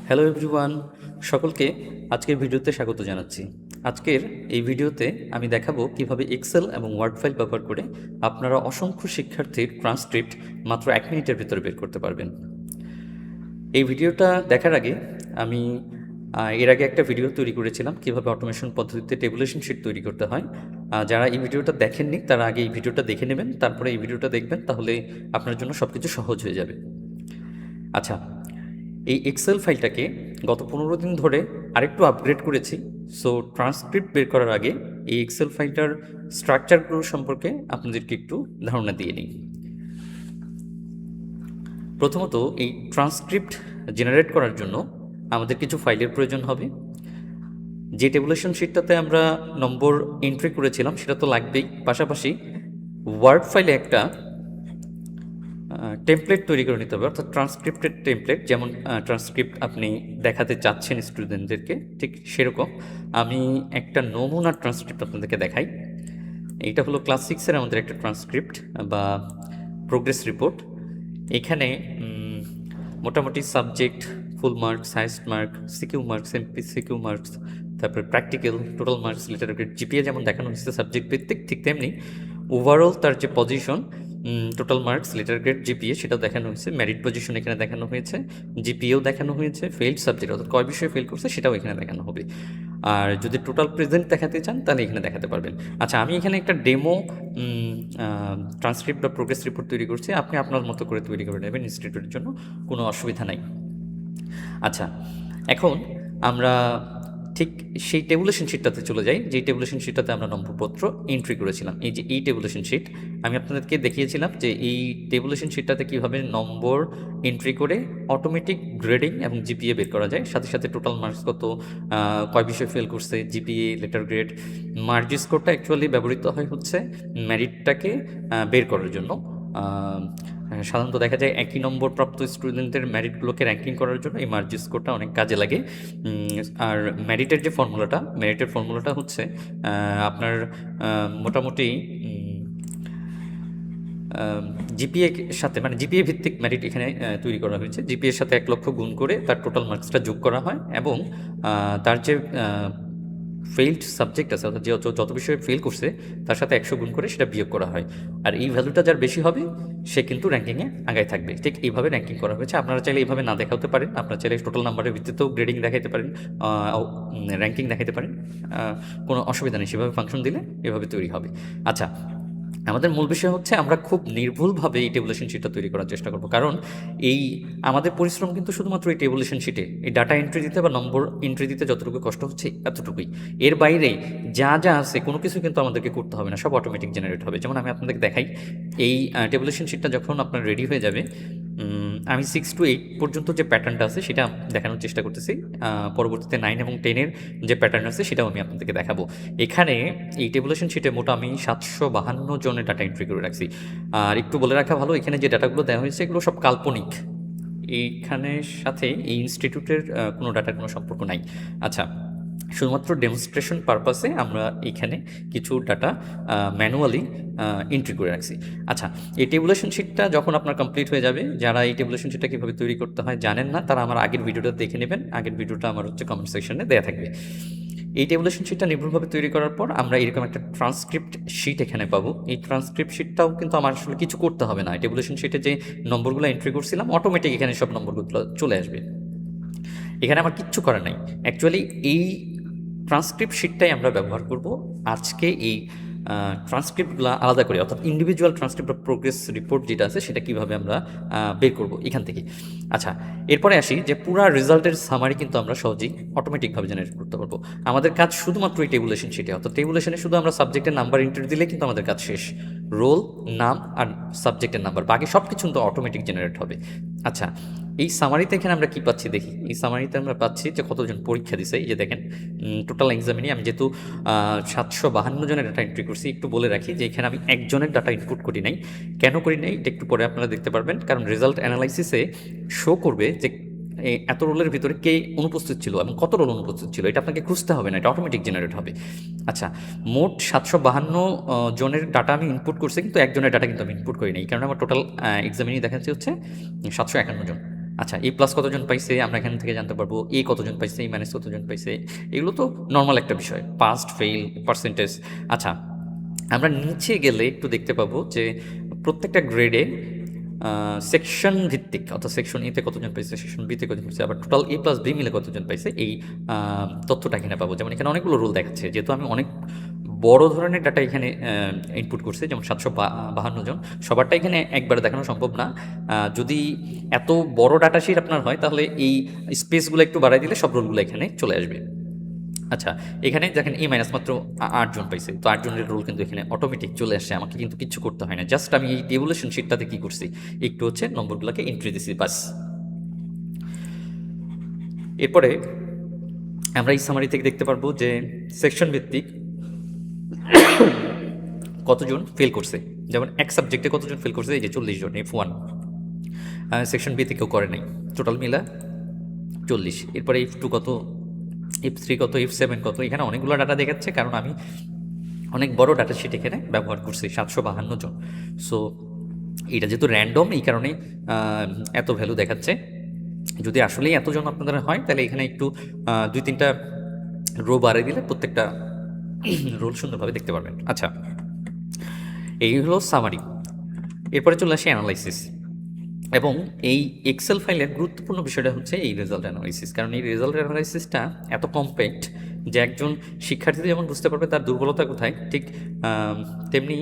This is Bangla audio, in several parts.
হ্যালো এভরিওয়ান, সকলকে আজকের ভিডিওতে স্বাগত জানাচ্ছি। আজকের এই ভিডিওতে আমি দেখাবো কিভাবে এক্সেল এবং ওয়ার্ড ফাইল ব্যবহার করে আপনারা অসংখ্য শিক্ষার্থীর ট্রান্সক্রিপ্ট মাত্র 1 মিনিটের ভিতরে বের করতে পারবেন। এই ভিডিওটা দেখার আগে আমি এর আগে একটা ভিডিও তৈরি করেছিলাম কিভাবে অটোমেশন পদ্ধতিতে টেবুলেশন শিট তৈরি করতে হয়। যারা এই ভিডিওটা দেখেননি তারা আগে এই ভিডিওটা দেখে নেবেন, তারপরে এই ভিডিওটা দেখবেন, তাহলে আপনার জন্য সব কিছু সহজ হয়ে যাবে। আচ্ছা, এই এক্সেল ফাইলটাকে গত 15 দিন ধরে আরেকটু আপগ্রেড করেছি। সো ট্রান্সক্রিপ্ট বের করার আগে এই এক্সেল ফাইলটার স্ট্রাকচারগুলো সম্পর্কে আপনাদেরকে একটু ধারণা দিয়ে নিই। প্রথমত, এই ট্রান্সক্রিপ্ট জেনারেট করার জন্য আমাদের কিছু ফাইলের প্রয়োজন হবে। যে টেবুলেশন শিটটাতে আমরা নম্বর এন্ট্রি করেছিলাম সেটা তো লাগবেই, পাশাপাশি ওয়ার্ড ফাইলে একটা টেমপ্লেট তৈরি করে নিতে হবে, অর্থাৎ ট্রান্সক্রিপ্টের টেমপ্লেট। যেমন ট্রান্সক্রিপ্ট আপনি দেখাতে চাচ্ছেন স্টুডেন্টদেরকে, ঠিক সেরকম আমি একটা নমুনা ট্রান্সক্রিপ্ট আপনাদেরকে দেখাই। এইটা হলো ক্লাস 6-এর আমাদের একটা ট্রান্সক্রিপ্ট বা প্রোগ্রেস রিপোর্ট। এখানে মোটামুটি subject, full marks, highest mark, CQ marks, MP CQ marks, তারপরে practical, total marks, letter grade, GPA যেমন দেখানো হয়েছে সাবজেক্ট ভিত্তিক, ঠিক তেমনি ওভারঅল তার যে position, total marks, letter grade, GPA সেটাও দেখানো হয়েছে, মেরিট পজিশন এখানে দেখানো হয়েছে, জিপিএও দেখানো হয়েছে, ফেইল্ড সাবজেক্ট অর্থাৎ কয় বিষয়ে ফেল করছে সেটাও এখানে দেখানো হবে। আর যদি টোটাল প্রেজেন্ট দেখাতে চান তাহলে এখানে দেখাতে পারবেন। আচ্ছা, আমি এখানে একটা ডেমো ট্রান্সক্রিপ্ট বা প্রোগ্রেস রিপোর্ট তৈরি করছি, আপনি আপনার মতো করে তৈরি করে নেবেন, ইনস্টিটিউটের জন্য কোনো অসুবিধা নাই। আচ্ছা, এখন আমরা ঠিক সেই টেবুলেশন শিটটাতে চলে যাই, যেই টেবুলেশন শিটটাতে আমরা নম্বরপত্র এন্ট্রি করেছিলাম। এই যে এই টেবুলেশন শিট, আমি আপনাদেরকে দেখিয়েছিলাম যে এই টেবুলেশন শিটটাতে কীভাবে নম্বর এন্ট্রি করে অটোমেটিক গ্রেডিং এবং জিপিএ বের করা যায়, সাথে সাথে টোটাল মার্কস কত, কয় বিষয় ফেল করছে, জিপিএ, লেটার গ্রেড। মার্জ স্কোরটা অ্যাকচুয়ালি ব্যবহৃত হয় হচ্ছে মেরিটটাকে বের করার জন্য। সাধারণত দেখা যায় একই নম্বর প্রাপ্ত স্টুডেন্টদের মেরিটগুলোকে র্যাঙ্কিং করার জন্য এই মার্জ স্কোরটা অনেক কাজে লাগে। আর মেরিটের ফর্মুলাটা হচ্ছে আপনার মোটামুটি জিপিএ সাথে, মানে জিপিএ ভিত্তিক মেরিট এখানে তৈরি করা হয়েছে। জিপিএর সাথে 1 লক্ষ গুণ করে তার টোটাল মার্কসটা যোগ করা হয় এবং তার যে ফেইল্ড সাবজেক্ট আছে, অর্থাৎ যে যত বিষয়ে ফেল করছে তার সাথে 100 গুণ করে সেটা বিয়োগ করা হয়। আর এই ভ্যালুটা যার বেশি হবে সে কিন্তু র্যাঙ্কিংয়ে আগায় থাকবে। ঠিক এইভাবে র্যাঙ্কিং করা হয়েছে। আপনারা চাইলে এইভাবে না দেখাতে পারেন, আপনারা চাইলে টোটাল নাম্বারের ভিত্তিতেও গ্রেডিং দেখাতে পারেন, র্যাঙ্কিং দেখাতে পারেন, কোনো অসুবিধা নেই। সেভাবে ফাংশন দিলে এভাবে তৈরি হবে। আচ্ছা, আমাদের মূল বিষয় হচ্ছে আমরা খুব নির্ভুলভাবে এই টেবুলেশন শিটটা তৈরি করার চেষ্টা করব, কারণ এই আমাদের পরিশ্রম কিন্তু শুধুমাত্র এই টেবুলেশন শিটে এই ডাটা এন্ট্রি দিতে বা নম্বর এন্ট্রি দিতে যতটুকু কষ্ট হচ্ছে এতটুকুই। এর বাইরে যা যা আছে কোনো কিছু কিন্তু আমাদেরকে করতে হবে না, সব অটোমেটিক জেনারেট হবে। যেমন আমি আপনাদেরকে দেখাই, এই টেবুলেশন শিটটা যখন আপনার রেডি হয়ে যাবে, আমি 6 to 8 পর্যন্ত যে প্যাটার্নটা আছে সেটা দেখানোর চেষ্টা করতেছি। পরবর্তীতে 9 এবং 10-এর যে প্যাটার্ন আছে সেটাও আমি আপনাদেরকে দেখাবো। এখানে এই টেবুলেশন শিটে মোট আমি 752 জনের ডাটা এন্ট্রি করে রাখছি। আর একটু বলে রাখা ভালো, এখানে যে ডাটাগুলো দেওয়া হয়েছে এগুলো সব কাল্পনিক, এইখানের সাথে এই ইনস্টিটিউটের কোনো ডাটার কোনো সম্পর্ক নাই। আচ্ছা, শুধুমাত্র ডেমনস্ট্রেশন পারপাসে আমরা এখানে কিছু ডাটা ম্যানুয়ালি এন্ট্রি করে রাখছি। আচ্ছা, এই টেবুলেশন শিটটা যখন আপনার কমপ্লিট হয়ে যাবে, যারা এই টেবুলেশন শিটটা কীভাবে তৈরি করতে হয় জানেন না তারা আমার আগের ভিডিওটা দেখে নেবেন। আগের ভিডিওটা আমার কমেন্ট সেকশনে দেওয়া থাকবে। এই টেবুলেশন শিটটা নির্ভুলভাবে তৈরি করার পর আমরা এরকম একটা ট্রান্সক্রিপ্ট শিট এখানে পাবো। এই ট্রান্সক্রিপ্ট শিটটাও কিন্তু আমার আসলে কিছু করতে হবে না। টেবুলেশন শিটে যে নম্বরগুলো এন্ট্রি করছিলাম অটোমেটিক এখানে সব নম্বরগুলো চলে আসবে, এখানে আমার কিচ্ছু করার নাই। অ্যাকচুয়ালি এই ট্রান্সক্রিপ্ট শিটটাই আমরা ব্যবহার করব আজকে। এই ট্রান্সক্রিপ্টগুলো আলাদা করে, অর্থাৎ ইন্ডিভিজুয়াল ট্রান্সক্রিপ্ট বা প্রোগ্রেস রিপোর্ট যেটা আছে সেটা কীভাবে আমরা বের করব এখান থেকে। আচ্ছা, এরপরে আসি যে পুরো রেজাল্টের সামারি কিন্তু আমরা সহজেই অটোমেটিকভাবে জেনারেট করতে পারবো। আমাদের কাজ শুধুমাত্র এই টেবুলেশন শিটে, অর্থাৎ টেবুলেশনে শুধু আমরা সাবজেক্টের নাম্বার এন্ট্রি দিলে কিন্তু আমাদের কাজ শেষ। রোল, নাম আর সাবজেক্টের নাম্বার, বাকি সব কিছু কিন্তু অটোমেটিক জেনারেট হবে। আচ্ছা, এই সামারিতে এখানে আমরা কি পাচ্ছি দেখি। এই সামারিতে আমরা পাচ্ছি যে কতজন পরীক্ষা দিছে। এই যে দেখেন, টোটাল এক্সামিনে আমি যেহেতু 752 জনের ডাটা এন্ট্রি করছি, একটু বলে রাখি যে এখানে আমি একজনের ডাটা ইনপুট করি নাই। কেন করি নাই এটা একটু পরে আপনারা দেখতে পারবেন, কারণ রেজাল্ট অ্যানালাইসিসে শো করবে যে এত রোলের ভিতরে কে অনুপস্থিত ছিল এবং কত রোল অনুপস্থিত ছিল, এটা আপনাকে খুঁজতে হবে না, এটা অটোমেটিক জেনারেট হবে। আচ্ছা, মোট 752 জনের ডাটা আমি ইনপুট করছি, কিন্তু একজনের ডাটা কিন্তু আমি ইনপুট করি নাই, কারণ আমার টোটাল এক্সামিনে দেখাচ্ছি হচ্ছে 751 জন। আচ্ছা এ প্লাস কতজন পাইছে আমরা এখান থেকে জানতে পারবো, এ কতজন পাইছে, এ মাইনাস কতজন পাইছে, এগুলো তো নর্মাল একটা বিষয়, পাস্ট ফেল পার্সেন্টেজ। আচ্ছা আমরা নিচে গেলে একটু দেখতে পাবো যে প্রত্যেকটা গ্রেডে সেকশন ভিত্তিক, অর্থাৎ সেকশন এতে কতজন পাইছে, সেকশন বিতে কতজন পাইছে, আবার টোটাল এ প্লাস বি মিলে কতজন পাইছে, এই তথ্যটা এখানে পাবো। যেমন এখানে অনেকগুলো রুল দেখাচ্ছে, যেহেতু আমি অনেক বড় ধরনের ডাটা এখানে ইনপুট করছে, যেমন 752 জন, সবারটা এখানে একবার দেখানো সম্ভব না। যদি এত বড় ডাটা শিট আপনার হয় তাহলে এই স্পেসগুলো একটু বাড়াই দিলে সব রোলগুলো এখানে চলে আসবে। আচ্ছা এখানে দেখেন এ মাইনাস মাত্র 8 জন পাইছে, তো 8 জনের রোল কিন্তু এখানে অটোমেটিক চলে আসে, আমাকে কিন্তু কিছু করতে হয় না, জাস্ট আমি এই টেবুলেশন শিটটাতে কি করছি, একটু হচ্ছে নম্বরগুলোকে এন্ট্রি দিছি বাস। এরপরে আমরা এই সামারি থেকে দেখতে পারবো যে সেকশন ভিত্তিক কতজন ফেল করছে, যেমন এক সাবজেক্টে কতজন ফেল করছে, এই যে 40 জন, F1। সেকশন বিতে কেউ করে নাই, টোটাল মিলা 40। এরপরে F2 কত, F3 কত, F7 কত, এখানে অনেকগুলো ডাটা দেখাচ্ছে কারণ আমি অনেক বড় ডাটা শিট এখানে ব্যবহার করছি, 752 জন। সো এটা যেহেতু র্যান্ডম এই কারণে এত ভ্যালু দেখাচ্ছে। যদি আসলেই এতজন আপনাদের হয় তাহলে এখানে একটু 2-3টা রো বাড়িয়ে দিলে প্রত্যেকটা রোল সুন্দরভাবে দেখতে পারবেন। আচ্ছা এই হলো সামারি। এরপরে চলে আসি অ্যানালাইসিস, এবং এই এক্সেল ফাইলের গুরুত্বপূর্ণ বিষয়টা হচ্ছে এই রেজাল্ট অ্যানালাইসিস, কারণ এই রেজাল্ট অ্যানালাইসিসটা এত কমপ্যাক্ট যে একজন শিক্ষার্থী যেমন বুঝতে পারবে তার দুর্বলতা কোথায়, ঠিক তেমনি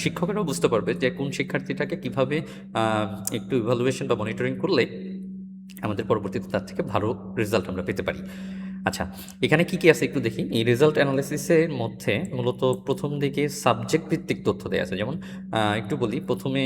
শিক্ষকেরাও বুঝতে পারবে যে কোন শিক্ষার্থীটাকে কিভাবে একটু ইভালুয়েশন বা মনিটরিং করলে আমাদের পরবর্তীতে তার থেকে ভালো রেজাল্ট আমরা পেতে পারি। আচ্ছা এখানে কি কি আছে একটু দেখি। এই রেজাল্ট অ্যানালাইসিসের মধ্যে মূলত প্রথম দিকে সাবজেক্ট ভিত্তিক তথ্য দেওয়া আছে, যেমন একটু বলি প্রথমে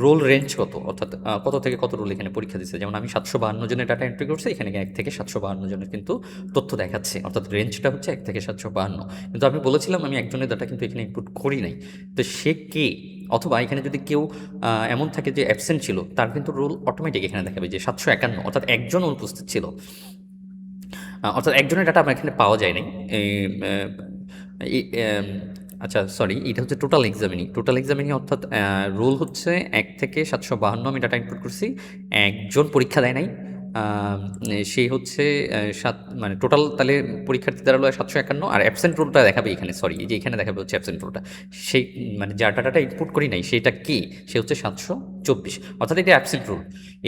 রোল রেঞ্জ কত, অর্থাৎ কত থেকে কত রোল এখানে পরীক্ষা দিচ্ছে। যেমন আমি 752 জনের ডাটা এন্ট্রি করছি, এখানে 1 থেকে 752 জনের কিন্তু তথ্য দেখাচ্ছে, অর্থাৎ রেঞ্জটা হচ্ছে 1 থেকে 752। কিন্তু আমি বলেছিলাম আমি একজনের ডাটা কিন্তু এখানে ইনপুট করি নাই, তো সে কে, অথবা এখানে যদি কেউ এমন থাকে যে অ্যাবসেন্ট ছিল, তার কিন্তু রোল অটোমেটিক এখানে দেখাবে যে 751, অর্থাৎ একজন অনুপস্থিত ছিল, অর্থাৎ একজনের ডাটা আমার এখানে পাওয়া যায় নাই। আচ্ছা সরি, এটা হচ্ছে টোটাল এক্সামিনি অর্থাৎ রোল হচ্ছে 1 থেকে 752, আমি ডাটা ইনপুট করছি, একজন পরীক্ষা দেয় নাই। সেই হচ্ছে মানে টোটাল তাহলে পরীক্ষার্থী দাঁড়ালো 751, আর অ্যাবসেন্ট রোলটা দেখাবে এখানে, সরি এই যে এখানে দেখাবে হচ্ছে অ্যাবসেন্ট রোলটা, সেই মানে যার ডাটাটা ইনপুট করি নাই সেটা কি, সে হচ্ছে 724, অর্থাৎ এটা অ্যাবসেন্ট রোল।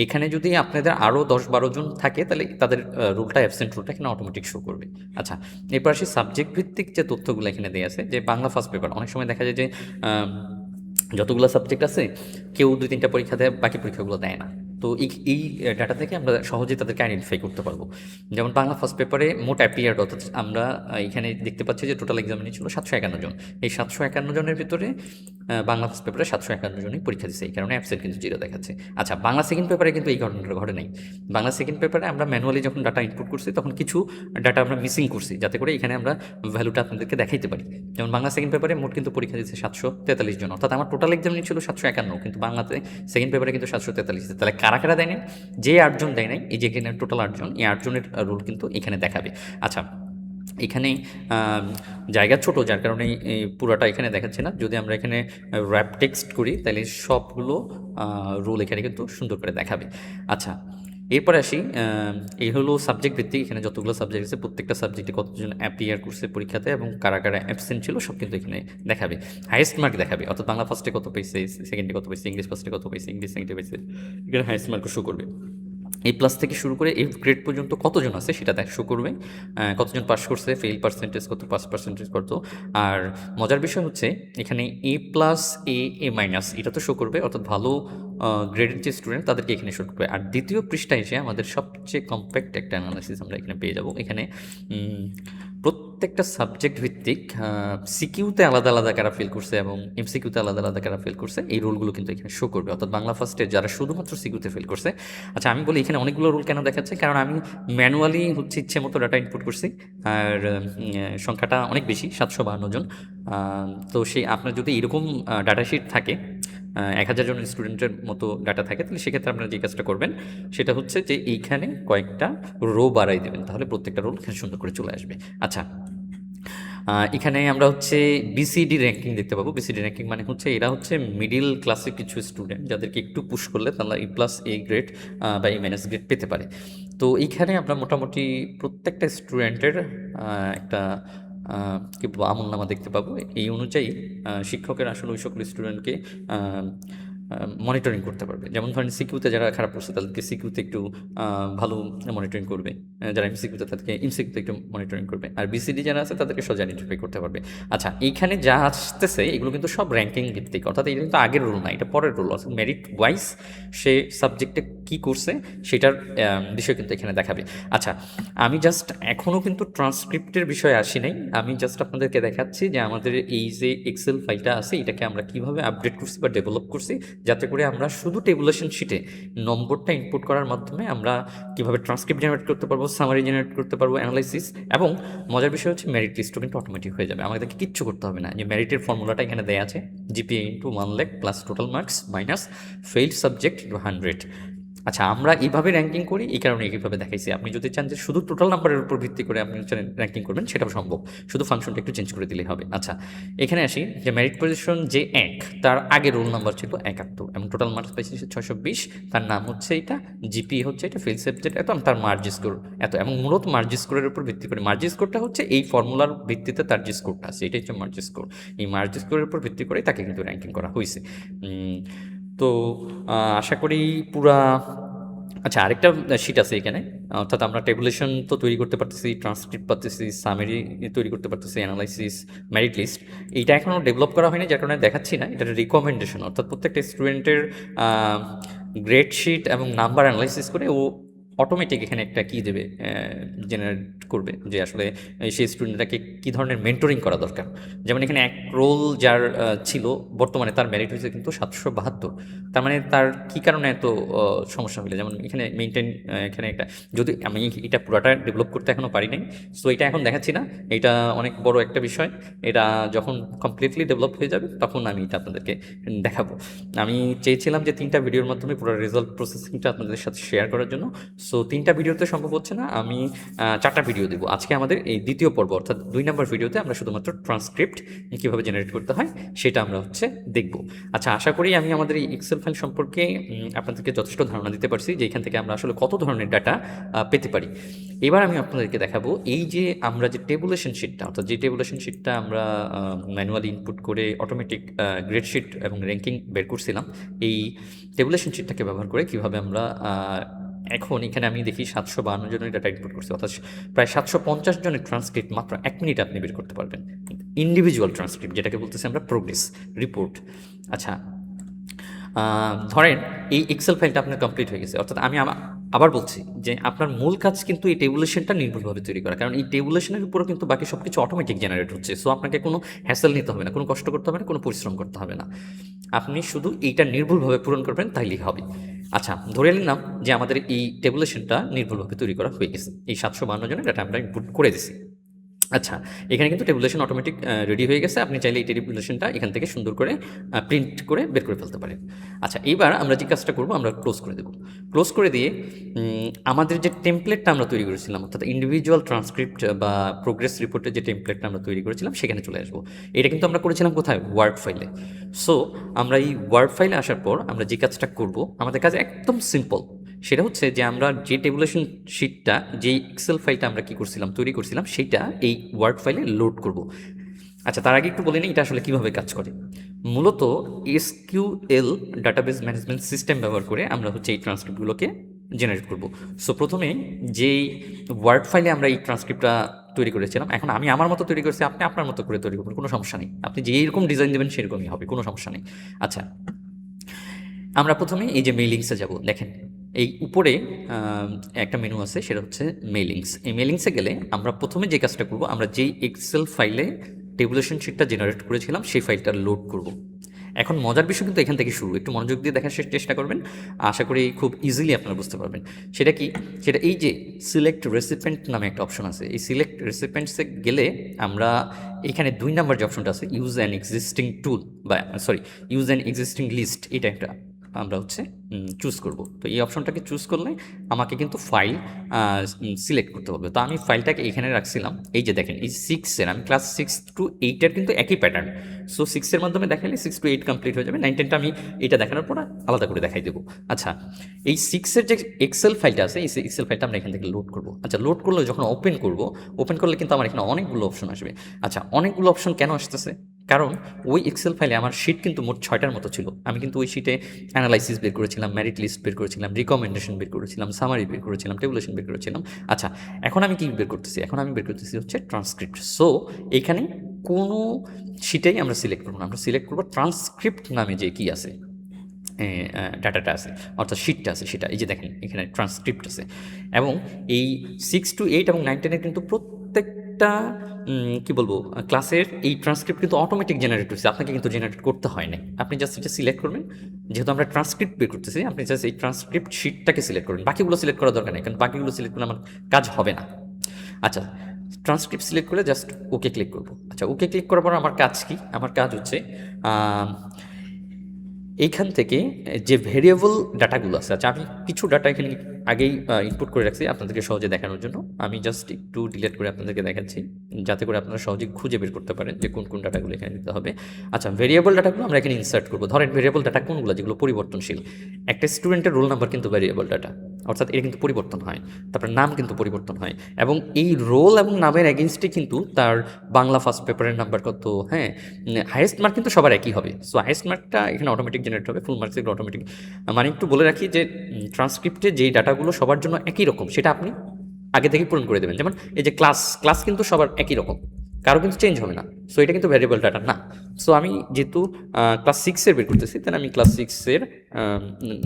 এখানে যদি আপনাদের আরও 10-12 জন থাকে তাহলে তাদের রোলটা অ্যাবসেন্ট রোলটা এখানে অটোমেটিক শো করবে। আচ্ছা এরপর আসি সাবজেক্ট ভিত্তিক যে তথ্যগুলো এখানে দেওয়া আছে, যে বাংলা ফার্স্ট পেপার, অনেক সময় দেখা যায় যে যতগুলো সাবজেক্ট আছে কেউ 2-3টা পরীক্ষা দেয়, বাকি পরীক্ষাগুলো দেয় না, তো এই ডাটা থেকে আমরা সহজেই তাদেরকে আইডেন্টিফাই করতে পারবো। যেমন বাংলা ফার্স্ট পেপারে মোট অ্যাপিয়ার্ড, অর্থাৎ আমরা এখানে দেখতে পাচ্ছি যে টোটাল এক্সামিনে ছিল 751 জন, এই 751 জনের ভিতরে বাংলা ফার্স্ট পেপারে 751 জনই পরীক্ষা দিচ্ছে, এই কারণে অ্যাবসেন্ট কিন্তু 0 দেখাচ্ছে। আচ্ছা বাংলা সেকেন্ড পেপারে কিন্তু এই ঘটনাটা ঘটে নাই। বাংলা সেকেন্ড পেপারে আমরা ম্যানুয়ালি যখন ডাটা ইনপুট করছি তখন কিছু ডাটা আমরা মিসিং করছি, যাতে করে এখানে আমরা ভ্যালুটা আপনাদেরকে দেখাইতে পারি। যেমন বাংলা সেকেন্ড পেপারে মোট কিন্তু পরীক্ষা দিচ্ছে 743 জন, অর্থাৎ আমার টোটাল এক্সামিনে ছিল 751, কিন্তু বাংলাতে সেকেন্ড পেপারে কিন্তু 743। তাহলে কারা কারা দেয় নাই, যে 8 জন দেয় নাই, এই যে এখানে টোটাল 8 জন, এই 8 জনের রোল কিন্তু এখানে দেখাবে। আচ্ছা এখানে জায়গা ছোট যার কারণে পুরোটা এখানে দেখাচ্ছে না, যদি আমরা এখানে র্যাপ টেক্সট করি তাহলে সবগুলো রোল এখানে কিন্তু সুন্দর করে দেখাবে। আচ্ছা এরপরে আসি, এই হলো সাবজেক্ট ভিত্তিক, এখানে যতগুলো সাবজেক্ট আছে প্রত্যেকটা সাবজেক্টে কতজন অ্যাপিয়ার করছে পরীক্ষাতে এবং কারা কারা অ্যাবসেন্ট ছিল সব কিন্তু এখানে দেখাবে। হাইয়েস্ট মার্ক দেখাবে, অর্থাৎ বাংলা ফার্স্টে কত পাইছে, সেকেন্ডে কত পাইছে, ইংলিশ ফার্স্টে কত পাইছে, ইংলিশ সেকেন্ডে পাইছে, এখানে হাইয়েস্ট মার্ক শো করবে। এ প্লাস থেকে শুরু করে এফ গ্রেড পর্যন্ত কতজন আছে সেটা শো করবে, কতজন পাস করছে, ফেল পার্সেন্টেজ কত, পাস পার্সেন্টেজ কত। আর মজার বিষয় হচ্ছে এখানে এ প্লাস এ মাইনাস এটা তো শো করবে, অর্থাৎ ভালো গ্রেডের যে স্টুডেন্ট তাদেরকে এখানে শো করবে। আর দ্বিতীয় পৃষ্ঠায় এসে আমাদের সবচেয়ে কম্প্যাক্ট একটা অ্যানালাইসিস আমরা এখানে পেয়ে যাব। এখানে প্রত্যেকটা সাবজেক্ট ভিত্তিক সিকিউতে আলাদা আলাদা কারা ফেল করছে এবং এমসিকিউতে আলাদা আলাদা কারা ফেল করছে, এই রোলগুলো কিন্তু এখানে শো করবে, অর্থাৎ বাংলা ফার্স্টে যারা শুধুমাত্র সিকিউতে ফেল করছে। আচ্ছা আমি বলি এখানে অনেকগুলো রোল কেন দেখাচ্ছে, কারণ আমি ম্যানুয়ালি হচ্ছে ইচ্ছে মতো ডাটা ইনপুট করছি, আর সংখ্যাটা অনেক বেশি, 752 জন। তো সেই আপনার যদি এরকম ডাটা শিট থাকে, 1000 জন স্টুডেন্টের মতো ডাটা থাকে, তাহলে সেক্ষেত্রে আপনারা যে কাজটা করবেন সেটা হচ্ছে যে এইখানে কয়েকটা রো বাড়াই দেবেন, তাহলে প্রত্যেকটা রোল এখানে সুন্দর করে চলে আসবে। আচ্ছা এখানে আমরা হচ্ছে বিসিডি র্যাঙ্কিং দেখতে পাবো। বিসিডি র্যাঙ্কিং মানে হচ্ছে এরা হচ্ছে মিডিল ক্লাসের কিছু স্টুডেন্ট যাদেরকে একটু পুশ করলে তারা A+, A গ্রেড বা A- গ্রেড পেতে পারে। তো এইখানে আমরা মোটামুটি প্রত্যেকটা স্টুডেন্টের একটা কি বলবো আমলনামা দেখতে পাবো। এই অনুযায়ী শিক্ষকের আসলে ওই সকল স্টুডেন্টকে মনিটরিং করতে পারবে। যেমন ধরেন সিকিউতে যারা খারাপ করছে তাদেরকে সিকিউতে একটু ভালো মনিটরিং করবে, যারা এমসিকিউতে তাদেরকে এমসিকিউতে একটু মনিটরিং করবে, আর বিসিডি যারা আছে তাদেরকে সোজা আইডেন্টিফাই করতে পারবে। আচ্ছা, এইখানে যা আসতেছে এগুলো কিন্তু সব র্যাঙ্কিং ভিত্তিক, অর্থাৎ এটা কিন্তু আগের রোল না, এটা পরের রোল। অর্থাৎ মেরিট ওয়াইজ সে সাবজেক্টে কী করছে সেটার বিষয় কিন্তু এখানে দেখাবে। আচ্ছা, আমি জাস্ট এখনও কিন্তু ট্রান্সক্রিপ্টের বিষয়ে আসি নাই, আমি জাস্ট আপনাদেরকে দেখাচ্ছি যে আমাদের এই যে এক্সেল ফাইলটা আছে এটাকে আমরা কীভাবে আপডেট করছি বা ডেভেলপ করছি, যাতে করে আমরা শুধু টেবুলেশন শিটে নম্বরটা ইনপুট করার মাধ্যমে আমরা কীভাবে ট্রান্সক্রিপ্ট জেনারেট করতে পারবো, সামারি জেনারেট করতে পারবো, অ্যানালাইসিস, এবং মজার বিষয় হচ্ছে মেরিট লিস্টও কিন্তু অটোমেটিক হয়ে যাবে। আমাদেরকে কিচ্ছু করতে হবে না, যে মেরিটের ফর্মুলাটা এখানে দেওয়া আছে, GPA into 1 lakh plus total marks minus failed subject 100। আচ্ছা, আমরা এইভাবে র্যাঙ্কিং করি, এই কারণে এইভাবে দেখাইছি। আপনি যদি চান যে শুধু টোটাল নাম্বারের উপর ভিত্তি করে আপনি র্যাঙ্কিং করবেন, সেটাও সম্ভব, শুধু ফাংশনটা একটু চেঞ্জ করে দিলেই হবে। আচ্ছা, এখানে আসি যে মেরিট পজিশন যে 1, তার আগে রোল নাম্বার ছিল 71 এবং টোটাল মার্কস পাইছে 620, তার নাম হচ্ছে এটা, জিপি হচ্ছে এটা, ফেল সাবজেক্ট এত, তার মার্জি স্কোর এত, এবং মূলত মার্জি স্কোরের উপর ভিত্তি করে, মার্জি স্কোরটা হচ্ছে এই ফর্মুলার ভিত্তিতে তার যে স্কোরটা আছে এটাই হচ্ছে মার্জি স্কোর। এই মার্জি স্কোরের উপর ভিত্তি করে তাকে কিন্তু র্যাঙ্কিং করা হয়েছে। তো আশা করি পুরা। আচ্ছা, আরেকটা শিট আছে এখানে, অর্থাৎ আমরা টেবুলেশন তো তৈরি করতে পারতেছি, ট্রান্সক্রিপ্ট পারতেছি, সামেরি তৈরি করতে পারতেছি, অ্যানালাইসিস, মেরিট লিস্ট। এইটা এখনও ডেভেলপ করা হয়নি, যার কারণে দেখাচ্ছি না। এটা রিকমেন্ডেশন, অর্থাৎ প্রত্যেকটা স্টুডেন্টের গ্রেড শিট এবং নাম্বার অ্যানালাইসিস করে ও অটোমেটিক এখানে একটা কী দেবে, জেনারেট করবে যে আসলে সেই স্টুডেন্টটাকে কী ধরনের মেন্টরিং করা দরকার। যেমন এখানে এক রোল যার ছিল, বর্তমানে তার মেরিট হয়েছে কিন্তু 772। তার মানে তার কী কারণে এত সমস্যা হলো, যেমন এখানে মেনটেন, এখানে একটা, যদি আমি এটা পুরোটা ডেভেলপ করতে এখনও পারি নাই, সো এটা এখন দেখাচ্ছি না, এটা অনেক বড় একটা বিষয়। এটা যখন কমপ্লিটলি ডেভেলপ হয়ে যাবে তখন আমি এটা আপনাদেরকে দেখাবো। আমি চেয়েছিলাম যে 3টা ভিডিওর মাধ্যমে পুরো রেজাল্ট প্রসেসিংটা আপনাদের সাথে শেয়ার করার জন্য। সো 3টা ভিডিওতে সম্ভব হচ্ছে না, আমি 4টা ভিডিও দেবো। আজকে আমাদের এই দ্বিতীয় পর্ব, অর্থাৎ 2 নম্বর ভিডিওতে আমরা শুধুমাত্র ট্রান্সক্রিপ্ট কীভাবে জেনারেট করতে হয় সেটা আমরা হচ্ছে দেখব। আচ্ছা, আশা করি আমি আমাদের এই এক্সেল ফাইল সম্পর্কে আপনাদেরকে যথেষ্ট ধারণা দিতে পারছি যে এখান থেকে আমরা আসলে কত ধরনের ডাটা পেতে পারি। এবার আমি আপনাদেরকে দেখাবো এই যে আমরা যে টেবুলেশন শিটটা, অর্থাৎ যে টেবুলেশন শিটটা আমরা ম্যানুয়ালি ইনপুট করে অটোমেটিক গ্রেড শিট এবং র্যাঙ্কিং বের করছিলাম, এই টেবুলেশন শিটটাকে ব্যবহার করে কীভাবে আমরা এখন এখানে আমি দেখি 752 জনের ডাটা ইনপুট করছি, অর্থাৎ প্রায় 750 জনের ট্রান্সক্রিপ্ট মাত্র 1 মিনিটে আপনি বের করতে পারবেন। ইন্ডিভিজুয়াল ট্রান্সক্রিপ্ট, যেটাকে বলতেছি আমরা প্রোগ্রেস রিপোর্ট। আচ্ছা, ধরেন এই এক্সেল ফাইলটা আপনার কমপ্লিট হয়ে গেছে, অর্থাৎ আমি আবার বলছি যে আপনার মূল কাজ কিন্তু এই টেবুলেশনটা নির্ভুলভাবে তৈরি করা, কারণ এই টেবুলেশনের উপরও কিন্তু বাকি সব কিছু অটোমেটিক জেনারেট হচ্ছে। সো আপনাকে কোনো হ্যাসেল নিতে হবে না, কোনো কষ্ট করতে হবে না, কোনো পরিশ্রম করতে হবে না, আপনি শুধু এইটা নির্ভুলভাবে পূরণ করবেন, তাইলেই হবে। আচ্ছা, ধরে নিলাম যে আমাদের এই টেবুলেশনটা নির্ভুলভাবে তৈরি করা হয়ে গেছে, এই 752 জনের ডাটা আমরা ইনপুট করে দিছি। আচ্ছা, এখানে কিন্তু টেবুলেশন অটোমেটিক রেডি হয়ে গেছে, আপনি চাইলে এই টেবুলেশনটা এখান থেকে সুন্দর করে প্রিন্ট করে বের করে ফেলতে পারেন। আচ্ছা, এইবার আমরা যে কাজটা করবো, আমরা ক্লোজ করে দেবো। ক্লোজ করে দিয়ে আমাদের যে টেমপ্লেটটা আমরা তৈরি করেছিলাম, অর্থাৎ ইন্ডিভিজুয়াল ট্রান্সক্রিপ্ট বা প্রোগ্রেস রিপোর্টের যে টেমপ্লেটটা আমরা তৈরি করেছিলাম সেখানে চলে আসবো। এটা কিন্তু আমরা করেছিলাম কোথায়, ওয়ার্ড ফাইলে। সো আমরা এই ওয়ার্ড ফাইলে আসার পর আমরা যে কাজটা করব, আমাদের কাজ একদম সিম্পল। সেটা হচ্ছে যে আমরা যে টেবুলেশন শিটটা, যেই এক্সেল ফাইলটা আমরা কী করছিলাম, তৈরি করছিলাম, সেইটা এই ওয়ার্ড ফাইলে লোড করব। আচ্ছা, তার আগে একটু বলে নিই এটা আসলে কীভাবে কাজ করে। মূলত SQL ডাটাবেস ম্যানেজমেন্ট সিস্টেম ব্যবহার করে আমরা হচ্ছে এই ট্রান্সক্রিপ্টগুলোকে জেনারেট করব। সো প্রথমে যেই ওয়ার্ড ফাইলে আমরা এই ট্রান্সক্রিপ্টটা তৈরি করেছিলাম, এখন আমি আমার মতো তৈরি করেছি, আপনি আপনার মতো করে তৈরি করবেন, কোনো সমস্যা নেই, আপনি যেরকম ডিজাইন দেবেন সেরকমই হবে, কোনো সমস্যা নেই। আচ্ছা, আমরা প্রথমে এই যে মেইলিংসে যাব, দেখেন এই উপরে একটা মেনু আছে, সেটা হচ্ছে মেইলিংস। এই মেইলিংসে গেলে আমরা প্রথমে যে কাজটা করব, আমরা যেই এক্সেল ফাইলে টেবুলেশন শিটটা জেনারেট করেছিলাম সেই ফাইলটা লোড করব। এখন মজার বিষয় কিন্তু এখান থেকে শুরু, একটু মনোযোগ দিয়ে দেখার চেষ্টা করবেন, আশা করি খুব ইজিলি আপনারা বুঝতে পারবেন। সেটা কি, সেটা এই যে সিলেক্ট রেসিপেন্ট নামে একটা অপশন আছে, এই সিলেক্ট রেসিপেন্টসে গেলে আমরা এখানে 2 নম্বর যে অপশনটা আছে, ইউজ অ্যান এক্সিস্টিং টুল বা ইউজ অ্যান এক্সিস্টিং লিস্ট, এটা একটা আমরা হচ্ছে চুজ করব। তো এই অপশনটাকে চুজ করলে আমাকে কিন্তু ফাইল সিলেক্ট করতে হবে। তো আমি ফাইলটাকে এখানে রাখছিলাম। এই যে দেখেন এই 6-এর আমি ক্লাস 6 to 8 এর কিন্তু একই প্যাটার্ন। সো 6-এর মাধ্যমে দেখালে 6 to 8 কমপ্লিট হয়ে যাবে। 9-10টা আমি এটা দেখানোর পর আলাদা করে দেখাই দেবো। আচ্ছা, এই 6-এর যে এক্সেল ফাইলটা আছে, এই এক্সেল ফাইলটা আমরা এখান থেকে লোড করব। আচ্ছা, লোড করলে যখন ওপেন করলে কিন্তু আমার এখানে অনেকগুলো অপশন আসবে। আচ্ছা, অনেকগুলো অপশন কেন আসতেছে? কারণ ওই এক্সেল ফাইলে আমার শিট কিন্তু মোট 6টার মতো ছিল। আমি কিন্তু ওই শিটে অ্যানালাইসিস বের করেছিলাম, মেরিট লিস্ট বের করেছিলাম, রিকমেন্ডেশন বের করেছিলাম, সামারি বের করেছিলাম, টেবুলেশন বের করেছিলাম। আচ্ছা, এখন আমি কি বের করতেছি? এখন আমি বের করতেছি হচ্ছে ট্রান্সক্রিপ্ট। সো এখানে কোনো শিটেই আমরা সিলেক্ট করবো না, আমরা সিলেক্ট করবো ট্রান্সক্রিপ্ট নামে যে কি আছে, ডাটাটা আছে, অর্থাৎ শিটটা আছে সেটা। এই যে দেখেন এখানে ট্রান্সক্রিপ্ট আছে। এবং এই 6 to 8 এবং 9-10-এর কিন্তু প্রত্যেকটা কি বলবো ক্লাসের এই ট্রান্সক্রিপ্ট কিন্তু অটোমেটিক জেনারেট হচ্ছে, আপনাকে কিন্তু জেনারেট করতে হয় না। আপনি জাস্ট এটা সিলেক্ট করবেন। যেহেতু আমরা ট্রান্সক্রিপ্ট বের করতেছি, আপনি জাস্ট এই ট্রান্সক্রিপ্ট শিটটাকে সিলেক্ট করবেন। বাকিগুলো সিলেক্ট করার দরকার নেই, কারণ বাকিগুলো সিলেক্ট করলে আমার কাজ হবে না। আচ্ছা, ট্রান্সক্রিপ্ট সিলেক্ট করে জাস্ট ওকে ক্লিক করবো। আচ্ছা, ওকে ক্লিক করার পর আমার কাজ কি? আমার কাজ হচ্ছে এইখান থেকে যে ভেরিয়েবল ডাটাগুলো আছে, আচ্ছা আমি কিছু ডাটা এখানে আগেই ইনপুট করে রাখছি আপনাদেরকে সহজে দেখানোর জন্য। আমি জাস্ট একটু ডিলিট করে আপনাদেরকে দেখাচ্ছি, যাতে করে আপনারা সহজে খুঁজে বের করতে পারেন যে কোন কোন ডাটাগুলো এখানে দিতে হবে। আচ্ছা, ভেরিয়েবল ডাটাগুলো আমরা এখানে ইনসার্ট করবো। ধরেন ভেরিয়েবল ডাটা কোনগুলো, যেগুলো পরিবর্তনশীল। একটা স্টুডেন্টের রোল নাম্বার কিন্তু ভেরিয়েবল ডাটা, অর্থাৎ এটা কিন্তু পরিবর্তন হয়। তারপর নাম কিন্তু পরিবর্তন হয়, এবং এই রোল এবং নামের এগেনস্টে কিন্তু তার বাংলা ফার্স্ট পেপারের নাম্বার কত, হ্যাঁ, হাইয়েস্ট মার্ক কিন্তু সবার একই হবে। সো হাইয়েস্ট মার্কটা এখানে অটোমেটিক জেনারেট হবে, ফুল মার্কস এগুলো অটোমেটিক। মানে একটু বলে রাখি যে ট্রান্সক্রিপ্টে যেই ডাটাগুলো সবার জন্য একই রকম সেটা আপনি আগে থেকেই পূরণ করে দেবেন। যেমন এই যে ক্লাস কিন্তু সবার একই রকম, কারো কিন্তু চেঞ্জ হবে না। সো এটা কিন্তু ভ্যারিয়েবল ডাটা না। সো আমি যেহেতু ক্লাস 6-এর বের করতেছি, তাহলে আমি ক্লাস 6-এর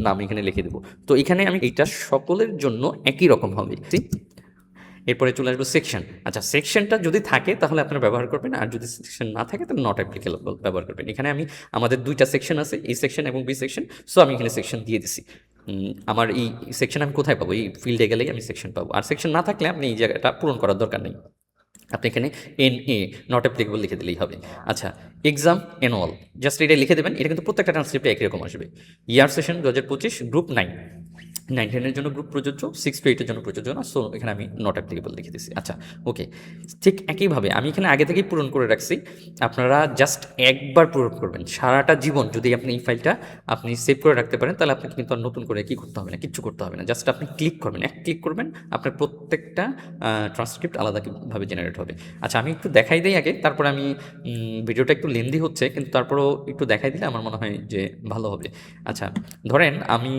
নাম এখানে লিখে দেবো। তো এখানে আমি এইটা সকলের জন্য একই রকম হবে। এরপরে চলে আসবো সেকশন। আচ্ছা, সেকশনটা যদি থাকে তাহলে আপনারা ব্যবহার করবেন, আর যদি সেকশন না থাকে তাহলে নট অ্যাপ্লিকেবল ব্যবহার করবেন। এখানে আমি আমাদের দুইটা সেকশন আছে, এ সেকশন এবং বি সেকশন। সো আমি এখানে সেকশন দিয়ে দিছি। আমার এই সেকশন আমি কোথায় পাবো? এই ফিল্ডে গেলেই আমি সেকশন পাবো। আর সেকশন না থাকলে আপনি এই জায়গাটা পূরণ করার দরকার নেই, আপনি এখানে NA নট অ্যাপ্লিকেবল লিখে দিলেই হবে। আচ্ছা, এক্সাম অ্যানুয়াল জাস্ট এটা লিখে দেবেন। এটা কিন্তু প্রত্যেকটা ট্রান্সক্রিপ্টে একই রকম আসবে। ইয়ার সেশন 2025, গ্রুপ 9-10-এর জন্য গ্রুপ প্রযোজ্য, 6 to 8-এর জন্য প্রযোজ্য না। সো এখানে আমি নট অ্যাপ্লিকেবল লিখে দিচ্ছি। আচ্ছা, ওকে। ঠিক একইভাবে আমি এখানে আগে থেকেই পূরণ করে রাখছি, আপনারা জাস্ট একবার পূরণ করবেন। সারাটা জীবন যদি আপনি এই ফাইলটা আপনি সেভ করে রাখতে পারেন, তাহলে আপনাকে কিন্তু আর নতুন করে কি করতে হবে না, কিচ্ছু করতে হবে না। জাস্ট আপনি ক্লিক করবেন, ক্লিক করবেন, আপনার প্রত্যেকটা ট্রান্সক্রিপ্ট আলাদাভাবে জেনারেট হবে। আচ্ছা, আমি একটু দেখাই দিই আগে, তারপরে আমি ভিডিওটা একটু লেন্দি হচ্ছে, কিন্তু তারপরেও একটু দেখাই দিলে আমার মনে হয় যে ভালো হবে। আচ্ছা, ধরেন আমি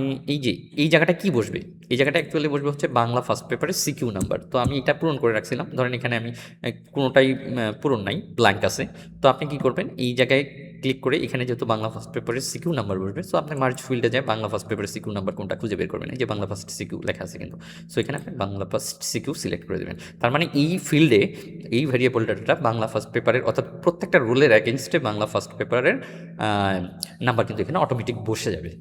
এই জায়গাটা কি বসবে? এই জায়গাটা অ্যাকচুয়ালি বসবে হচ্ছে বাংলা ফার্স্ট পেপারের সিকিউ নাম্বার। তো আমি এটা পূরণ করে রাখছিলাম। ধরেন এখানে আমি কোনোটাই পূরণ নাই, ব্ল্যাঙ্ক আছে। তো আপনি কি করবেন? এই জায়গায় ক্লিক করে এখানে যেহেতু বাংলা ফার্স্ট পেপারের সিকিউ নাম্বার বসবে, সো আপনি মার্জ ফিল্ডে যায় বাংলা ফার্স্ট পেপারের সিকিউ নাম্বার কোনটা খুঁজে বের করবেন। এই যে বাংলা ফার্স্ট সিকিউ লেখা আছে কিন্তু। সো এখানে আপনি বাংলা ফার্স্ট সিকিউ সিলেক্ট করে দেবেন। তার মানে এই ফিল্ডে এই ভ্যারিয়েবল ডাটাটা বাংলা ফার্স্ট পেপারের, অর্থাৎ প্রত্যেকটা রোলের অ্যাগেনস্টে বাংলা ফার্স্ট পেপারের নাম্বার কিন্তু এখানে অটোমেটিক বসে যাবে।